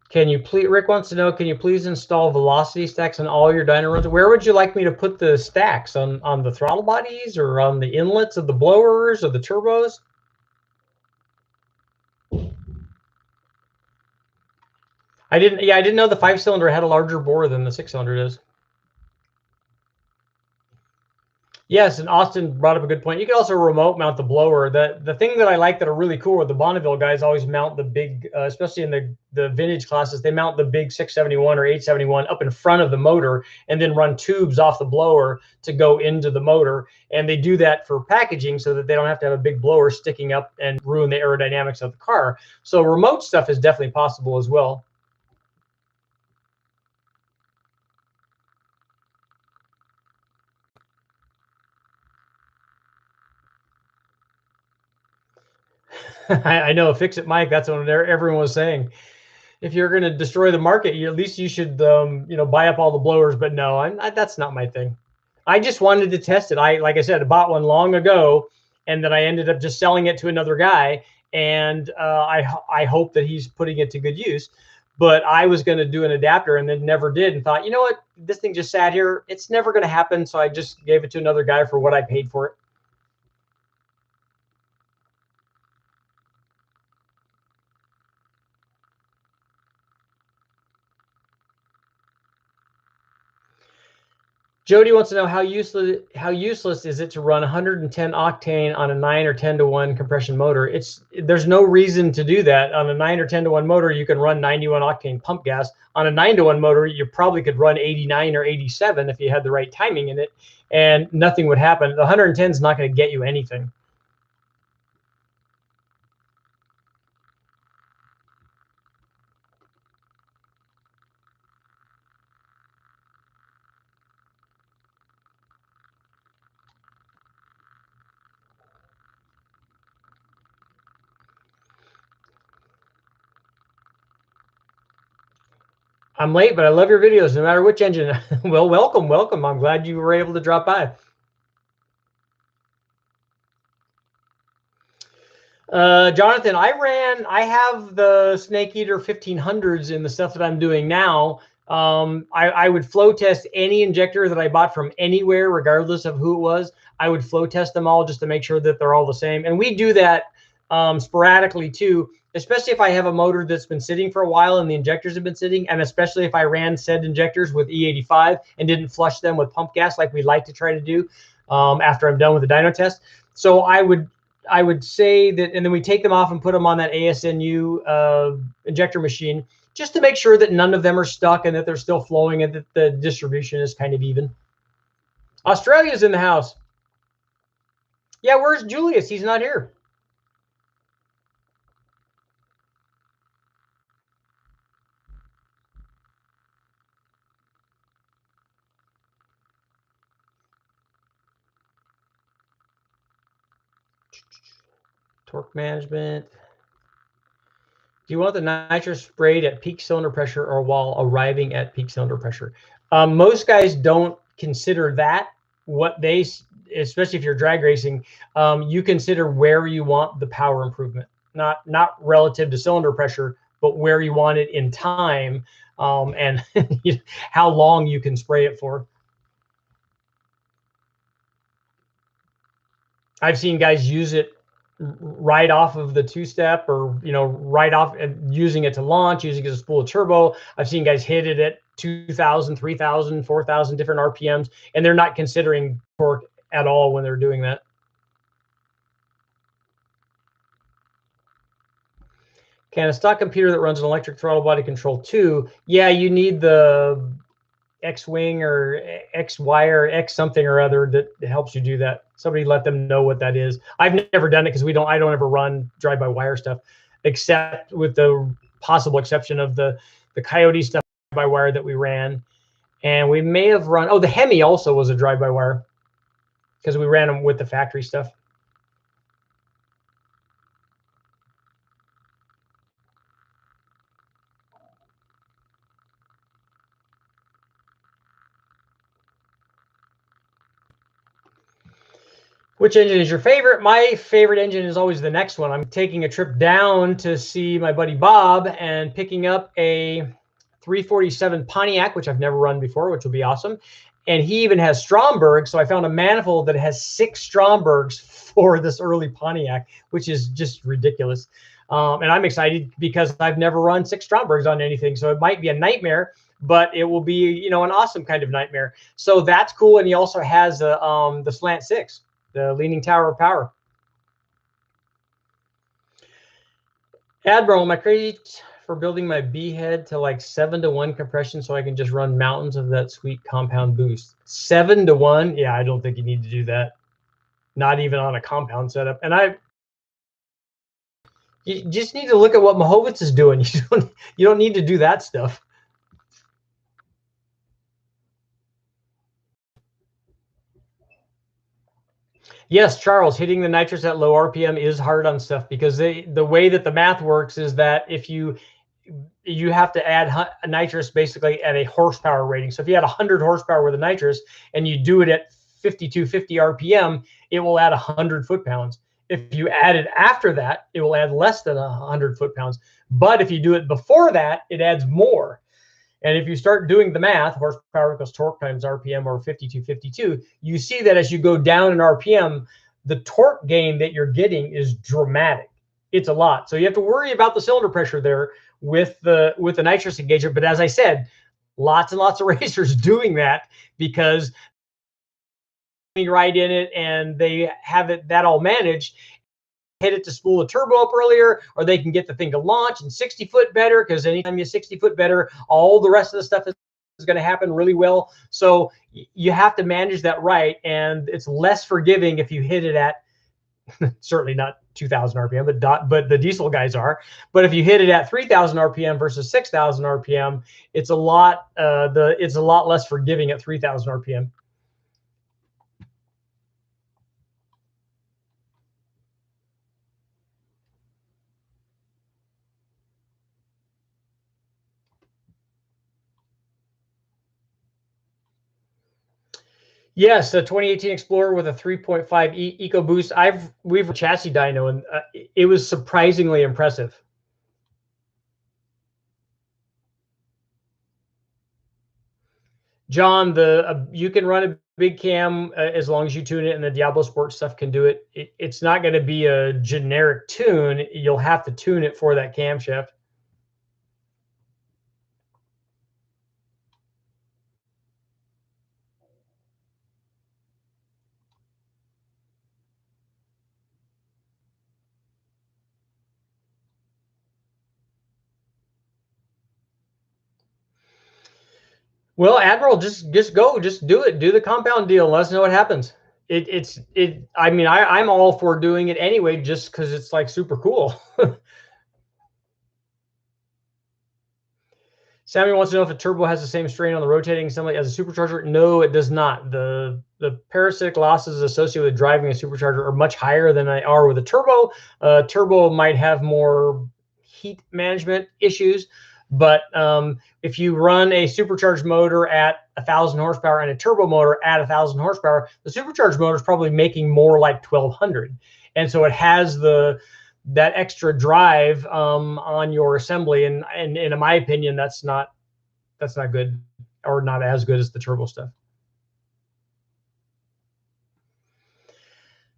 S1: Can you please, Rick wants to know, can you please install velocity stacks on all your dyno runs? Where would you like me to put the stacks? On the throttle bodies or on the inlets of the blowers or the turbos? I didn't know the 5-cylinder had a larger bore than the 6-cylinder does. Yes, and Austin brought up a good point. You can also remote mount the blower. The thing that I like that are really cool are the Bonneville guys always mount the big, especially in the vintage classes, they mount the big 671 or 871 up in front of the motor and then run tubes off the blower to go into the motor. And they do that for packaging so that they don't have to have a big blower sticking up and ruin the aerodynamics of the car. So remote stuff is definitely possible as well. I know, fix it, Mike. That's what everyone was saying. If you're going to destroy the market, at least you should, buy up all the blowers. But no, that's not my thing. I just wanted to test it. Like I said, I bought one long ago, and then I ended up just selling it to another guy. And I hope that he's putting it to good use. But I was going to do an adapter and then never did, and thought, you know what, this thing just sat here. It's never going to happen. So I just gave it to another guy for what I paid for it. Jody wants to know how useless is it to run 110 octane on a 9 or 10 to 1 compression motor? There's no reason to do that. On a 9 or 10 to 1 motor, you can run 91 octane pump gas. On a 9 to 1 motor, you probably could run 89 or 87 if you had the right timing in it, and nothing would happen. The 110 is not going to get you anything. I'm late, but I love your videos, no matter which engine. Well, welcome. I'm glad you were able to drop by. Jonathan, I have the Snake Eater 1500s in the stuff that I'm doing now. I would flow test any injector that I bought from anywhere, regardless of who it was. I would flow test them all just to make sure that they're all the same. And we do that sporadically too, especially if I have a motor that's been sitting for a while and the injectors have been sitting, and especially if I ran said injectors with E85 and didn't flush them with pump gas like we like to try to do after I'm done with the dyno test. So I would say that, and then we take them off and put them on that ASNU injector machine just to make sure that none of them are stuck and that they're still flowing and that the distribution is kind of even. Australia's in the house. Yeah, where's Julius? He's not here. Torque management. Do you want the nitrous sprayed at peak cylinder pressure or while arriving at peak cylinder pressure? Most guys don't consider that. What they, especially if you're drag racing, you consider where you want the power improvement, not relative to cylinder pressure, but where you want it in time, and how long you can spray it for. I've seen guys use it right off of the two-step, or right off and using it to launch, using it as a spool of turbo. I've seen guys hit it at 2,000, 3,000, 4,000 different RPMs, and they're not considering torque at all when they're doing that. Can a stock computer that runs an electric throttle body control too? Yeah, you need the X-wing or X-wire or X something or other that helps you do that. Somebody let them know what that is. I've never done it because I don't ever run drive-by-wire stuff, except with the possible exception of the Coyote stuff by wire that we ran. And we may have run, the Hemi also was a drive-by-wire because we ran them with the factory stuff. Which engine is your favorite? My favorite engine is always the next one. I'm taking a trip down to see my buddy Bob and picking up a 347 Pontiac, which I've never run before, which will be awesome. And he even has Stromberg. So I found a manifold that has 6 Strombergs for this early Pontiac, which is just ridiculous. And I'm excited because I've never run 6 Strombergs on anything. So it might be a nightmare, but it will be, an awesome kind of nightmare. So that's cool. And he also has the Slant 6. The Leaning Tower of Power. Admiral, am I crazy for building my B head to like 7 to 1 compression so I can just run mountains of that sweet compound boost? 7 to 1? Yeah, I don't think you need to do that. Not even on a compound setup. And you just need to look at what Mahovitz is doing. You don't need to do that stuff. Yes, Charles, hitting the nitrous at low RPM is hard on stuff because the way that the math works is that if you have to add nitrous basically at a horsepower rating. So if you had 100 horsepower with a nitrous and you do it at 5250 RPM, it will add 100 foot-pounds. If you add it after that, it will add less than 100 foot-pounds. But if you do it before that, it adds more. And if you start doing the math, horsepower equals torque times RPM, or 5252, you see that as you go down in RPM, the torque gain that you're getting is dramatic. It's a lot. So you have to worry about the cylinder pressure there with the nitrous engagement. But as I said, lots and lots of racers doing that because right in it and they have it all managed. Hit it to spool the turbo up earlier, or they can get the thing to launch and 60 foot better, because anytime you 60 foot better, all the rest of the stuff is going to happen really well. So you have to manage that right, and it's less forgiving if you hit it at certainly not 2000 RPM, but the diesel guys are. But if you hit it at 3000 RPM versus 6000 RPM, it's a lot less forgiving at 3000 RPM. Yes, a 2018 Explorer with a 3.5 EcoBoost. We've chassis dyno, and it was surprisingly impressive. John, you can run a big cam as long as you tune it, and the Diablo Sport stuff can do it. It's not going to be a generic tune. You'll have to tune it for that camshaft. Well, Admiral, just go, just do it. Do the compound deal. Let us know what happens. I mean, I'm all for doing it anyway, just because it's like super cool. Sammy wants to know if a turbo has the same strain on the rotating assembly as a supercharger. No, it does not. The parasitic losses associated with driving a supercharger are much higher than they are with a turbo. Turbo might have more heat management issues, but if you run a supercharged motor at 1,000 horsepower and a turbo motor at 1,000 horsepower, the supercharged motor is probably making more like 1,200, and so it has that extra drive on your assembly, and in my opinion, that's not good, or not as good as the turbo stuff.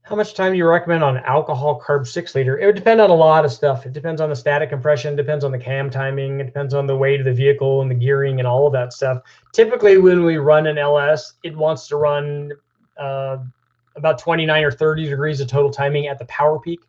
S1: How much time do you recommend on alcohol carb 6-liter? It would depend on a lot of stuff. It depends on the static compression, depends on the cam timing, it depends on the weight of the vehicle and the gearing and all of that stuff. Typically, when we run an LS, it wants to run about 29 or 30 degrees of total timing at the power peak.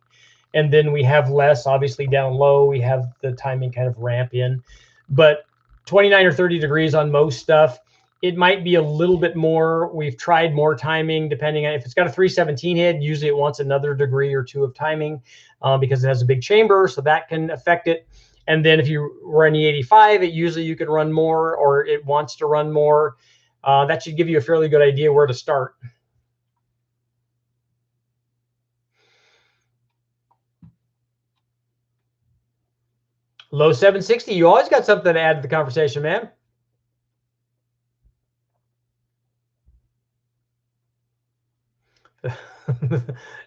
S1: And then we have less, obviously, down low. We have the timing kind of ramp in. But 29 or 30 degrees on most stuff. It might be a little bit more. We've tried more timing, depending on if it's got a 317 head. Usually it wants another degree or two of timing because it has a big chamber, so that can affect it. And then if you run E85, usually you can run more, or it wants to run more. That should give you a fairly good idea where to start. Low 760, you always got something to add to the conversation, man.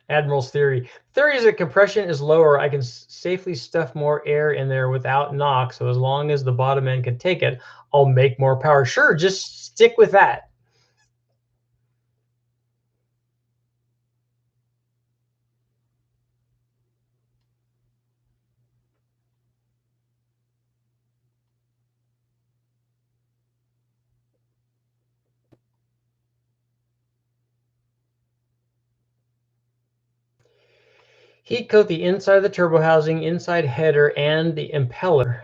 S1: Admiral's theory. Theory is that compression is lower. I can safely stuff more air in there without knock. So as long as the bottom end can take it, I'll make more power. Sure, just stick with that. Heat coat the inside of the turbo housing, inside header, and the impeller.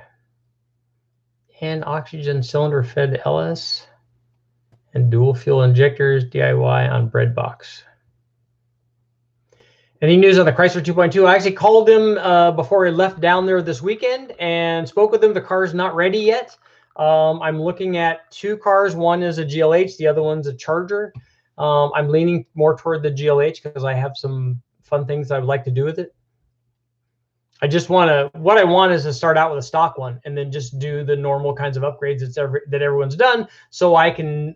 S1: And oxygen cylinder fed LS. And dual fuel injectors, DIY on bread box. Any news on the Chrysler 2.2? I actually called him before he left down there this weekend and spoke with him. The car's not ready yet. I'm looking at 2 cars. One is a GLH, the other one's a Charger. I'm leaning more toward the GLH because I have some fun things I would like to do with it. I just want to, what I want is to start out with a stock one and then just do the normal kinds of upgrades that everyone's done, so I can,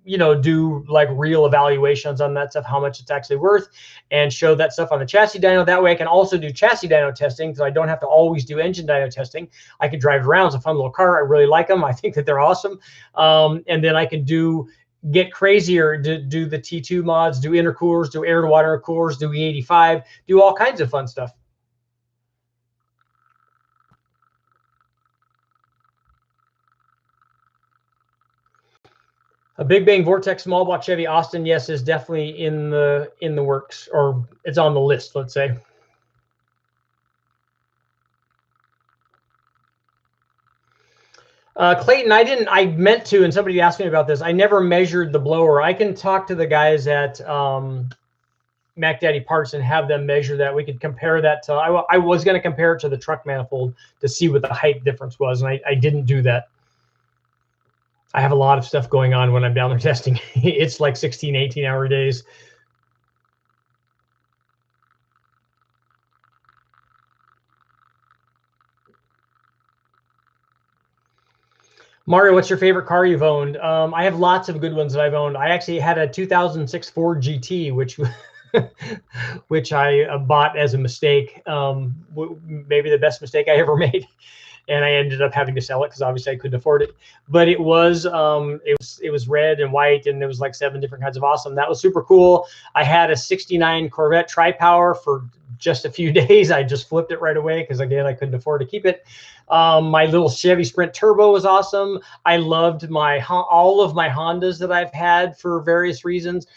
S1: you know, do like real evaluations on that stuff, how much it's actually worth, and show that stuff on the chassis dyno. That way I can also do chassis dyno testing, so I don't have to always do engine dyno testing. I can drive around. It's a fun little car. I really like them. I think that they're awesome. And then I can get crazier, do the T2 mods, do intercoolers, do air to water coolers, do E85, do all kinds of fun stuff. A Big Bang Vortex small block Chevy Austin, yes, is definitely in the works, or it's on the list, let's say. Clayton, I meant to, and somebody asked me about this. I never measured the blower. I can talk to the guys at Mac Daddy Parts and have them measure that. We could compare that to, I was going to compare it to the truck manifold to see what the height difference was, and I didn't do that. I have a lot of stuff going on when I'm down there testing. It's like 16, 18-hour days. Mario, what's your favorite car you've owned? I have lots of good ones that I've owned. I actually had a 2006 Ford GT, which which I bought as a mistake. Maybe the best mistake I ever made. And I ended up having to sell it because obviously I couldn't afford it. But it was red and white, and there was like 7 different kinds of awesome. That was super cool. I had a 69 Corvette Tri-Power for just a few days. I just flipped it right away because, again, I couldn't afford to keep it. My little Chevy Sprint Turbo was awesome. I loved all of my Hondas that I've had for various reasons,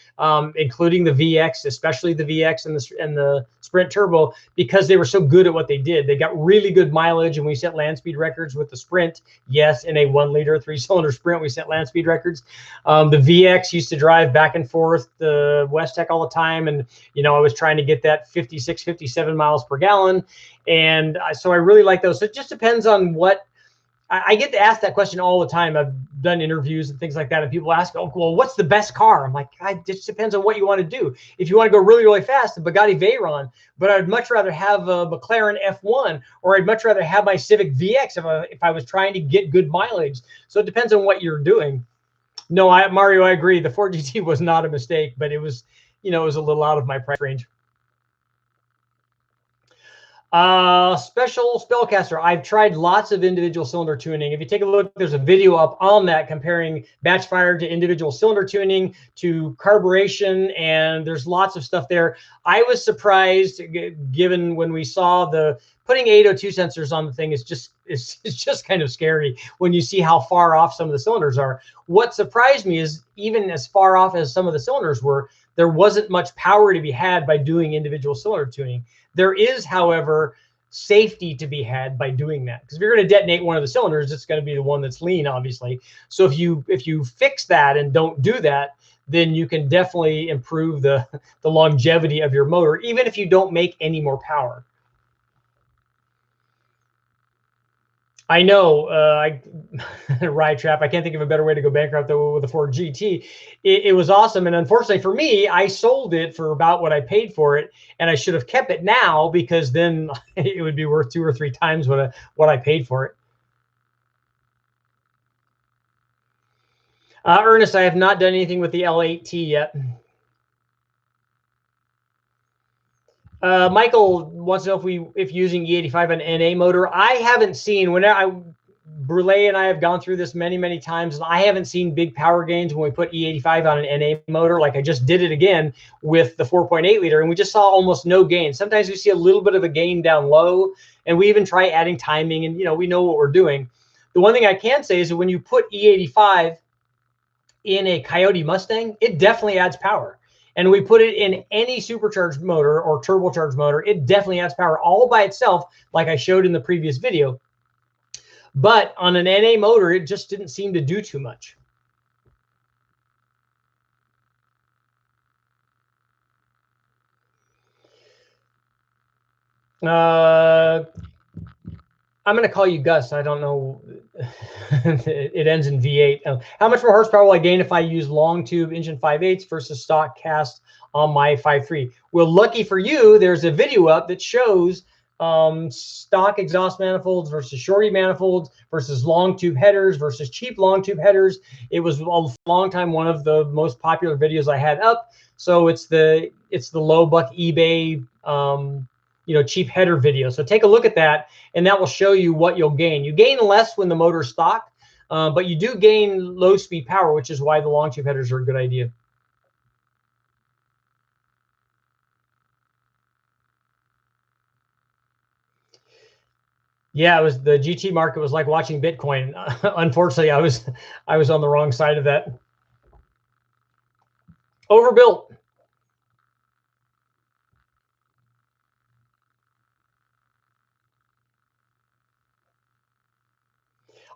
S1: including the VX, especially the VX and the Sprint Turbo, because they were so good at what they did. They got really good mileage, and we set land speed records with the Sprint. Yes, in a 1-liter 3-cylinder Sprint, we set land speed records. The VX used to drive back and forth the West Tech all the time, and you know, I was trying to get that 56, 57 miles per gallon, and so I really like those. So it just depends on what. I get to ask that question all the time. I've done interviews and things like that, and people ask, "Oh, well, what's the best car?" I'm like, it just depends on what you want to do. If you want to go really, really fast, the Bugatti Veyron, but I'd much rather have a McLaren F1, or I'd much rather have my Civic VX if I was trying to get good mileage. So it depends on what you're doing. No, Mario, I agree. The Ford GT was not a mistake, but it was, you know, it was a little out of my price range. Special Spellcaster. I've tried lots of individual cylinder tuning. If you take a look, there's a video up on that comparing batch fire to individual cylinder tuning to carburation, and there's lots of stuff there. I was surprised, given when we saw the putting 802 sensors on the thing is just kind of scary when you see how far off some of the cylinders are. What surprised me is even as far off as some of the cylinders were, there wasn't much power to be had by doing individual cylinder tuning. There is, however, safety to be had by doing that, because if you're going to detonate one of the cylinders, it's going to be the one that's lean, obviously. So if you fix that and don't do that, then you can definitely improve the longevity of your motor, even if you don't make any more power. I know, Ride Trap. I can't think of a better way to go bankrupt though with a Ford GT. It was awesome, and unfortunately for me, I sold it for about what I paid for it, and I should have kept it now, because then it would be worth 2 or 3 times what I paid for it. Ernest, I have not done anything with the L8T yet. Michael wants to know if using E85 on NA motor. I haven't seen, Brule and I have gone through this many times, and I haven't seen big power gains when we put E85 on an NA motor. Like I just did it again with the 4.8 liter, and we just saw almost no gain. Sometimes we see a little bit of a gain down low, and we even try adding timing, and you know, we know what we're doing. The one thing I can say is that when you put E85 in a Coyote Mustang, it definitely adds power. And we put it in any supercharged motor or turbocharged motor, it definitely adds power all by itself, like I showed in the previous video. But on an NA motor, it just didn't seem to do too much. I'm going to call you Gus. I don't know. It ends in V8. How much more horsepower will I gain if I use long tube engine 5/8 versus stock cast on my 5.3? Well, lucky for you, there's a video up that shows stock exhaust manifolds versus shorty manifolds versus long tube headers versus cheap long tube headers. It was a long time one of the most popular videos I had up. So it's the low buck eBay cheap header video. So take a look at that, and that will show you what you'll gain. You gain less when the motor's stock, but you do gain low speed power, which is why the long tube headers are a good idea. Yeah, it was the GT market was like watching Bitcoin. Unfortunately, I was on the wrong side of that. Overbuilt.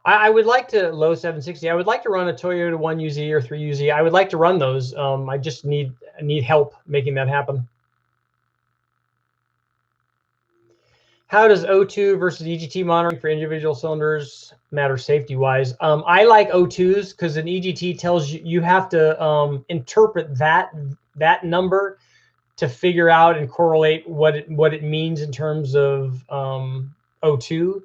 S1: I would like to low 760. I would like to run a Toyota 1UZ or 3UZ. I would like to run those. I just need help making that happen. How does O2 versus EGT monitoring for individual cylinders matter safety-wise? I like O2s because an EGT tells you have to interpret that number to figure out and correlate what it means in terms of O2.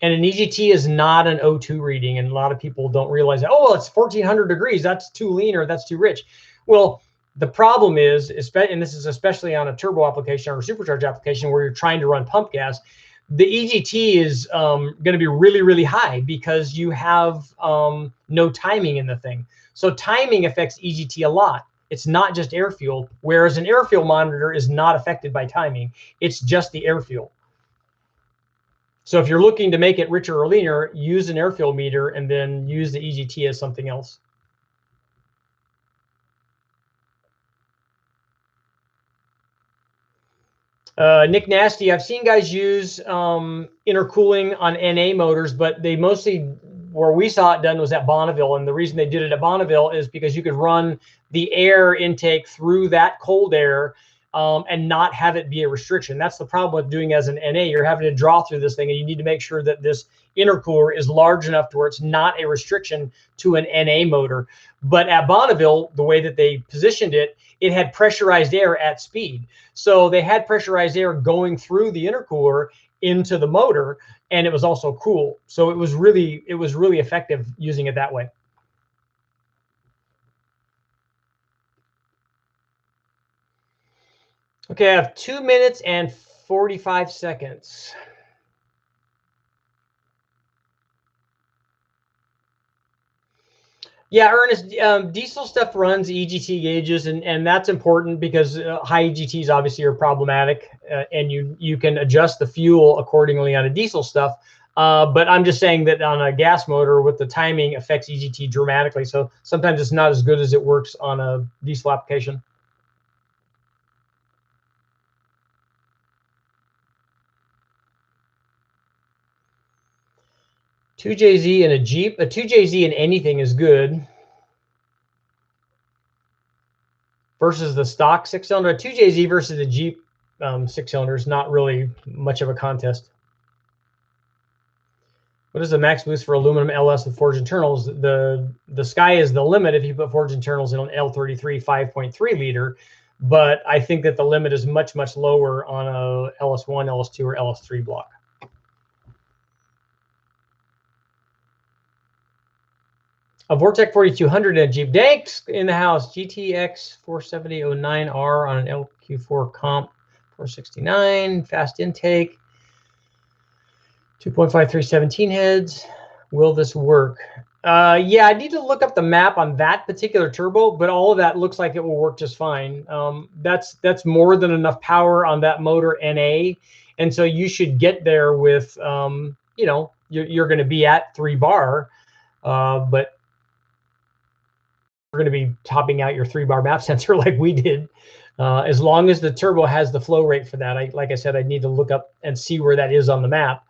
S1: And an EGT is not an O2 reading, and a lot of people don't realize that. Oh, well, it's 1400 degrees. That's too lean or that's too rich. Well, the problem is, and this is especially on a turbo application or a supercharged application where you're trying to run pump gas, the EGT is going to be really, really high because you have no timing in the thing. So timing affects EGT a lot. It's not just air fuel, whereas an air fuel monitor is not affected by timing. It's just the air fuel. So if you're looking to make it richer or leaner, use an air fuel meter and then use the EGT as something else. Nick Nasty, I've seen guys use intercooling on NA motors, but they mostly, where we saw it done was at Bonneville. And the reason they did it at Bonneville is because you could run the air intake through that cold air and not have it be a restriction. That's the problem with doing as an NA. You're having to draw through this thing, and you need to make sure that this intercooler is large enough to where it's not a restriction to an NA motor. But at Bonneville, the way that they positioned it, it had pressurized air at speed. So they had pressurized air going through the intercooler into the motor, and it was also cool. So it was really effective using it that way. Okay, I have 2 minutes and 45 seconds. Yeah, Ernest, diesel stuff runs EGT gauges, and that's important because high EGTs obviously are problematic, and you can adjust the fuel accordingly on a diesel stuff. But I'm just saying that on a gas motor with the timing affects EGT dramatically. So sometimes it's not as good as it works on a diesel application. A 2JZ in a Jeep, a 2JZ in anything is good. Versus the stock 6-cylinder, a 2JZ versus a Jeep 6-cylinder is not really much of a contest. What is the max boost for aluminum LS with forged internals? The sky is the limit if you put forged internals in an L33 5.3 liter, but I think that the limit is much, much lower on a LS1, LS2, or LS3 block. A Vortec 4200 and a Jeep Danks in the house. GTX 47009R on an LQ4 comp 469. Fast intake. 2.53 17 heads. Will this work? Yeah, I need to look up the map on that particular turbo, but all of that looks like it will work just fine. That's more than enough power on that motor NA, and so you should get there with you're going to be at 3 bar, but we're going to be topping out your 3 bar map sensor like we did. As long as the turbo has the flow rate for that, like I said, I need to look up and see where that is on the map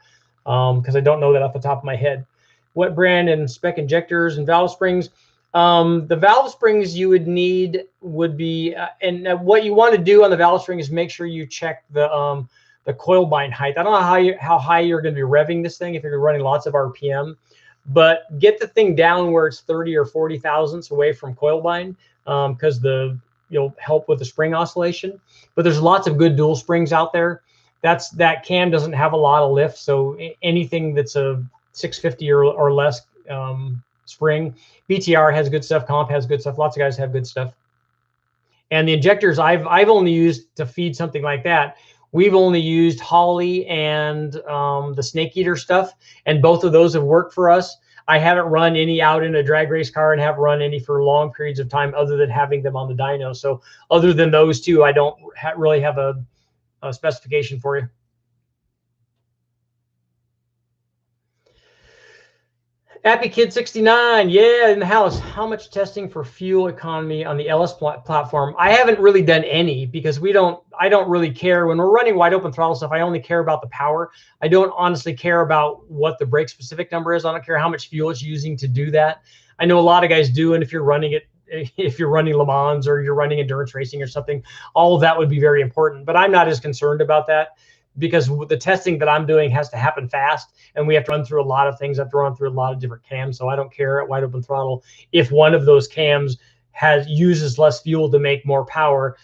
S1: because I don't know that off the top of my head. What brand and spec injectors and valve springs? The valve springs you would need would be, and what you want to do on the valve spring is make sure you check the coil bind height. I don't know how high you're going to be revving this thing if you're running lots of RPM. but get the thing down where it's 30 or 40 thousandths away from coil bind, because you'll help with the spring oscillation. But there's lots of good dual springs out there. That cam doesn't have a lot of lift, so anything that's a 650 or less spring. BTR has good stuff. Comp has good stuff. Lots of guys have good stuff. And the injectors I've only used to feed something like that. We've only used Holly and the Snake Eater stuff, and both of those have worked for us. I haven't run any out in a drag race car and haven't run any for long periods of time other than having them on the dyno. So other than those two, I don't really have a specification for you. AppyKid69, yeah, in the house. How much testing for fuel economy on the LS platform? I haven't really done any because I don't really care. When we're running wide open throttle stuff, I only care about the power. I don't honestly care about what the brake specific number is. I don't care how much fuel it's using to do that. I know a lot of guys do, and if you're running Le Mans or you're running endurance racing or something, all of that would be very important. But I'm not as concerned about that, because the testing that I'm doing has to happen fast, and we have to run through a lot of things. I have to run through a lot of different cams, so I don't care at wide open throttle if one of those cams uses less fuel to make more power.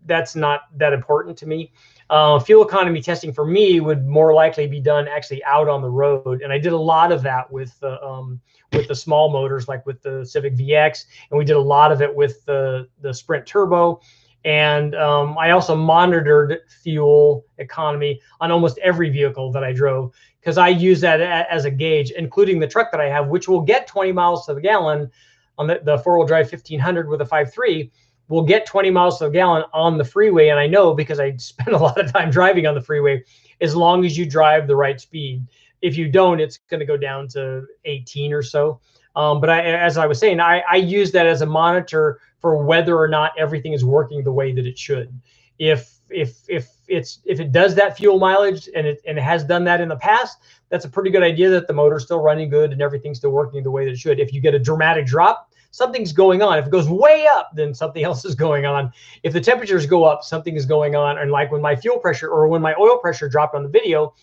S1: That's not that important to me. Fuel economy testing for me would more likely be done actually out on the road, and I did a lot of that with the small motors, like with the Civic VX, and we did a lot of it with the Sprint Turbo. And I also monitored fuel economy on almost every vehicle that I drove, because I use that as a gauge, including the truck that I have, which will get 20 miles to the gallon on the four-wheel drive 1500 with a 5.3. Will get 20 miles to the gallon on the freeway. And I know because I spend a lot of time driving on the freeway, as long as you drive the right speed. If you don't, it's going to go down to 18 or so. But as I was saying, I use that as a monitor for whether or not everything is working the way that it should. If it does that fuel mileage and it has done that in the past, that's a pretty good idea that the motor's still running good and everything's still working the way that it should. If you get a dramatic drop, something's going on. If it goes way up, then something else is going on. If the temperatures go up, something is going on. And like when my fuel pressure or when my oil pressure dropped on the video,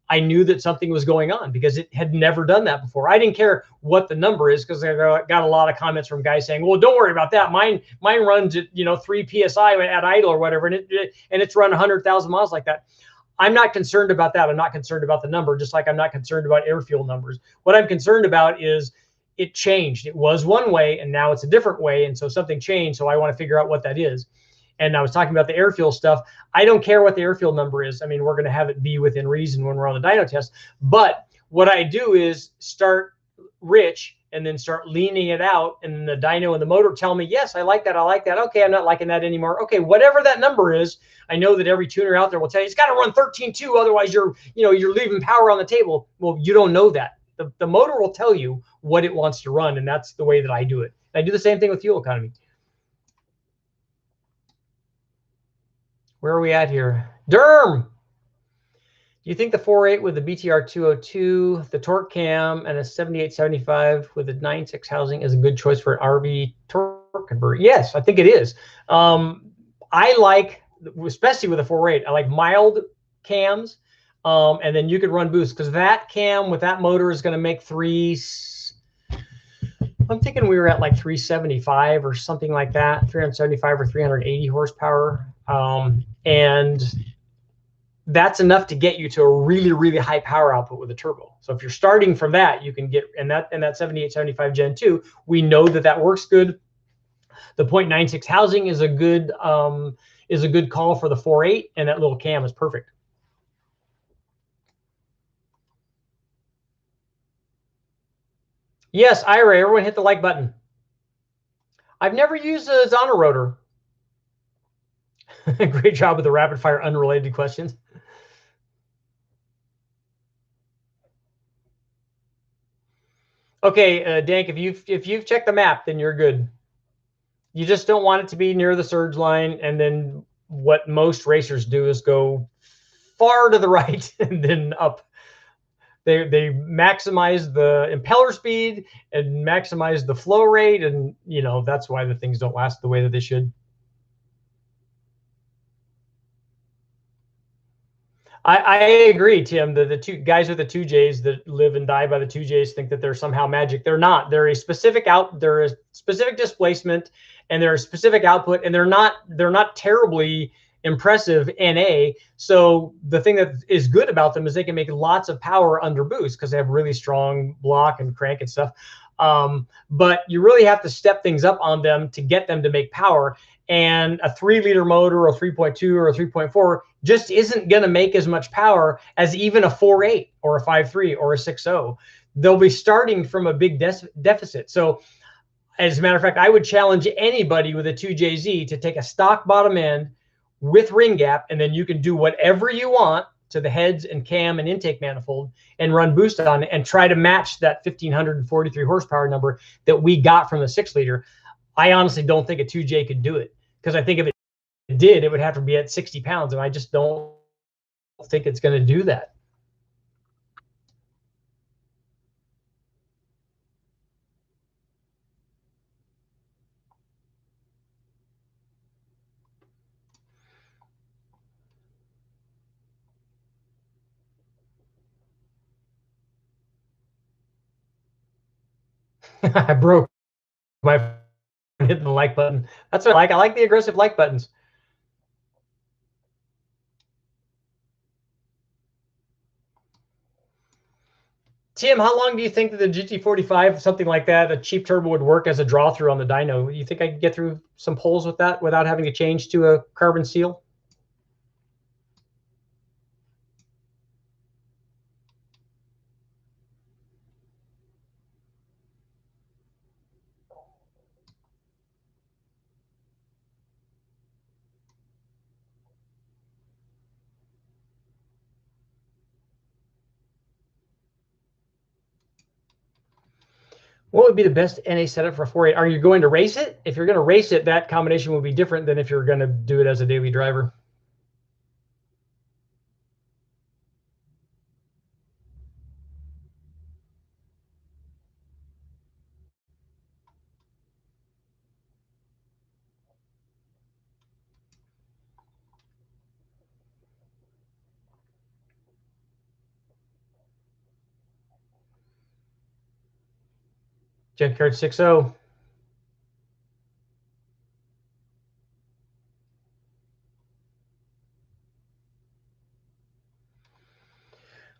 S1: I knew that something was going on because it had never done that before. I didn't care what the number is, because I got a lot of comments from guys saying, well, don't worry about that. Mine runs at 3 PSI at idle or whatever, and it's run 100,000 miles like that. I'm not concerned about that. I'm not concerned about the number, just like I'm not concerned about air fuel numbers. What I'm concerned about is it changed. It was one way and now it's a different way. And so something changed. So I want to figure out what that is. And I was talking about the air fuel stuff. I don't care what the air fuel number is. I mean, we're going to have it be within reason when we're on the dyno test. But what I do is start rich and then start leaning it out. And the dyno and the motor tell me, yes, I like that. I like that. Okay, I'm not liking that anymore. Okay, whatever that number is, I know that every tuner out there will tell you it's got to run 13.2. Otherwise, you're leaving power on the table. Well, you don't know that. The motor will tell you what it wants to run, and that's the way that I do it. I do the same thing with fuel economy. Where are we at here? Derm. Do you think the 4.8 with the BTR 202, the torque cam, and a 7875 with a 9.6 housing is a good choice for an RV torque converter? Yes, I think it is. I like, especially with a 4.8, I like mild cams, and then you could run boost, because that cam with that motor is going to make I'm thinking we were at like 375 or something like that, 375 or 380 horsepower. And that's enough to get you to a really, really high power output with a turbo. So if you're starting from that, you can get, and that 7875 Gen 2, we know that works good. The 0.96 housing is a good call for the 4.8, and that little cam is perfect. Yes, Ira, everyone hit the like button. I've never used a Zana rotor. Great job with the rapid fire unrelated questions. Okay, Dank, if you've checked the map, then you're good. You just don't want it to be near the surge line, and then what most racers do is go far to the right and then up. They maximize the impeller speed and maximize the flow rate, and that's why the things don't last the way that they should. I agree, Tim. The two guys with the 2Js that live and die by the 2Js think that they're somehow magic. They're not. They're a specific displacement, and they're a specific output, and they're not terribly impressive NA. So the thing that is good about them is they can make lots of power under boost because they have really strong block and crank and stuff. But you really have to step things up on them to get them to make power. And a 3-liter motor or a 3.2 or a 3.4 just isn't going to make as much power as even a 4.8 or a 5.3 or a 6.0. They'll be starting from a big deficit. So as a matter of fact, I would challenge anybody with a 2JZ to take a stock bottom end with ring gap, and then you can do whatever you want to the heads and cam and intake manifold and run boost on it and try to match that 1,543 horsepower number that we got from the 6-liter. I honestly don't think a 2J could do it, because I think if it did, it would have to be at 60 pounds, and I just don't think it's going to do that. I broke my hitting the like button. That's what I like. I like the aggressive like buttons. Tim, how long do you think that the GT45, something like that, a cheap turbo, would work as a draw through on the dyno? You think I could get through some poles with that without having to change to a carbon steel? What would be the best NA setup for a 4.8? Are you going to race it? If you're going to race it, that combination will be different than if you're going to do it as a daily driver. Junkyard 6.0.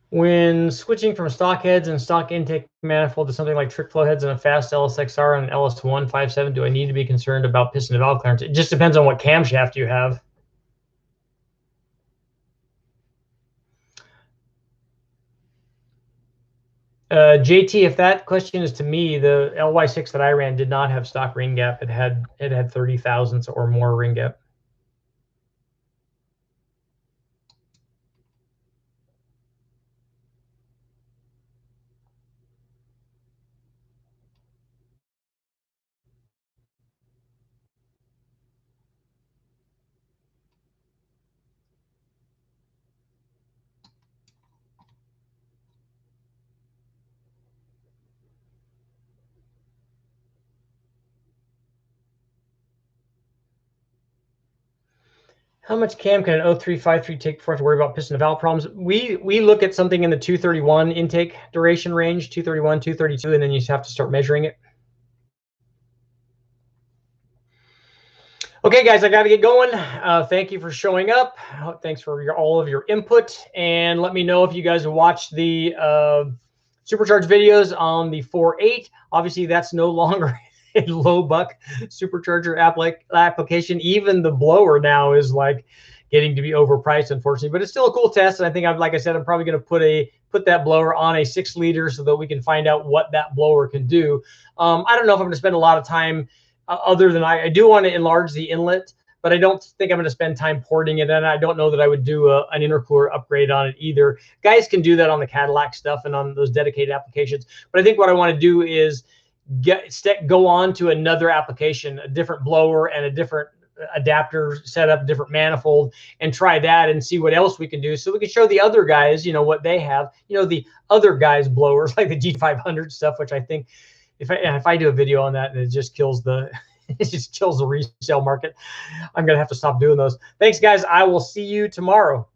S1: When switching from stock heads and stock intake manifold to something like trick flow heads and a fast LSXR and LS157, do I need to be concerned about piston to valve clearance? It just depends on what camshaft you have. JT, if that question is to me, the LY6 that I ran did not have stock ring gap. It had 30 thousandths or more ring gap. How much cam can an 0353 take before I have to worry about piston to valve problems? We look at something in the 231 intake duration range, 231, 232, and then you have to start measuring it. Okay, guys, I got to get going. Thank you for showing up. Thanks for all of your input. And let me know if you guys watched the supercharged videos on the 4.8. Obviously, that's no longer a low buck supercharger application. Even the blower now is like getting to be overpriced, unfortunately, but it's still a cool test. And I think like I said, I'm probably going to put that blower on a 6-liter so that we can find out what that blower can do. I don't know if I'm going to spend a lot of time other than I do want to enlarge the inlet, but I don't think I'm going to spend time porting it. And I don't know that I would do an intercooler upgrade on it either. Guys can do that on the Cadillac stuff and on those dedicated applications. But I think what I want to do is go on to another application, a different blower and a different adapter setup, different manifold, and try that and see what else we can do, so we can show the other guys, what they have, the other guys' blowers like the G500 stuff, which I think if I do a video on that, it just kills the resale market. I'm gonna have to stop doing those. Thanks, guys. I will see you tomorrow.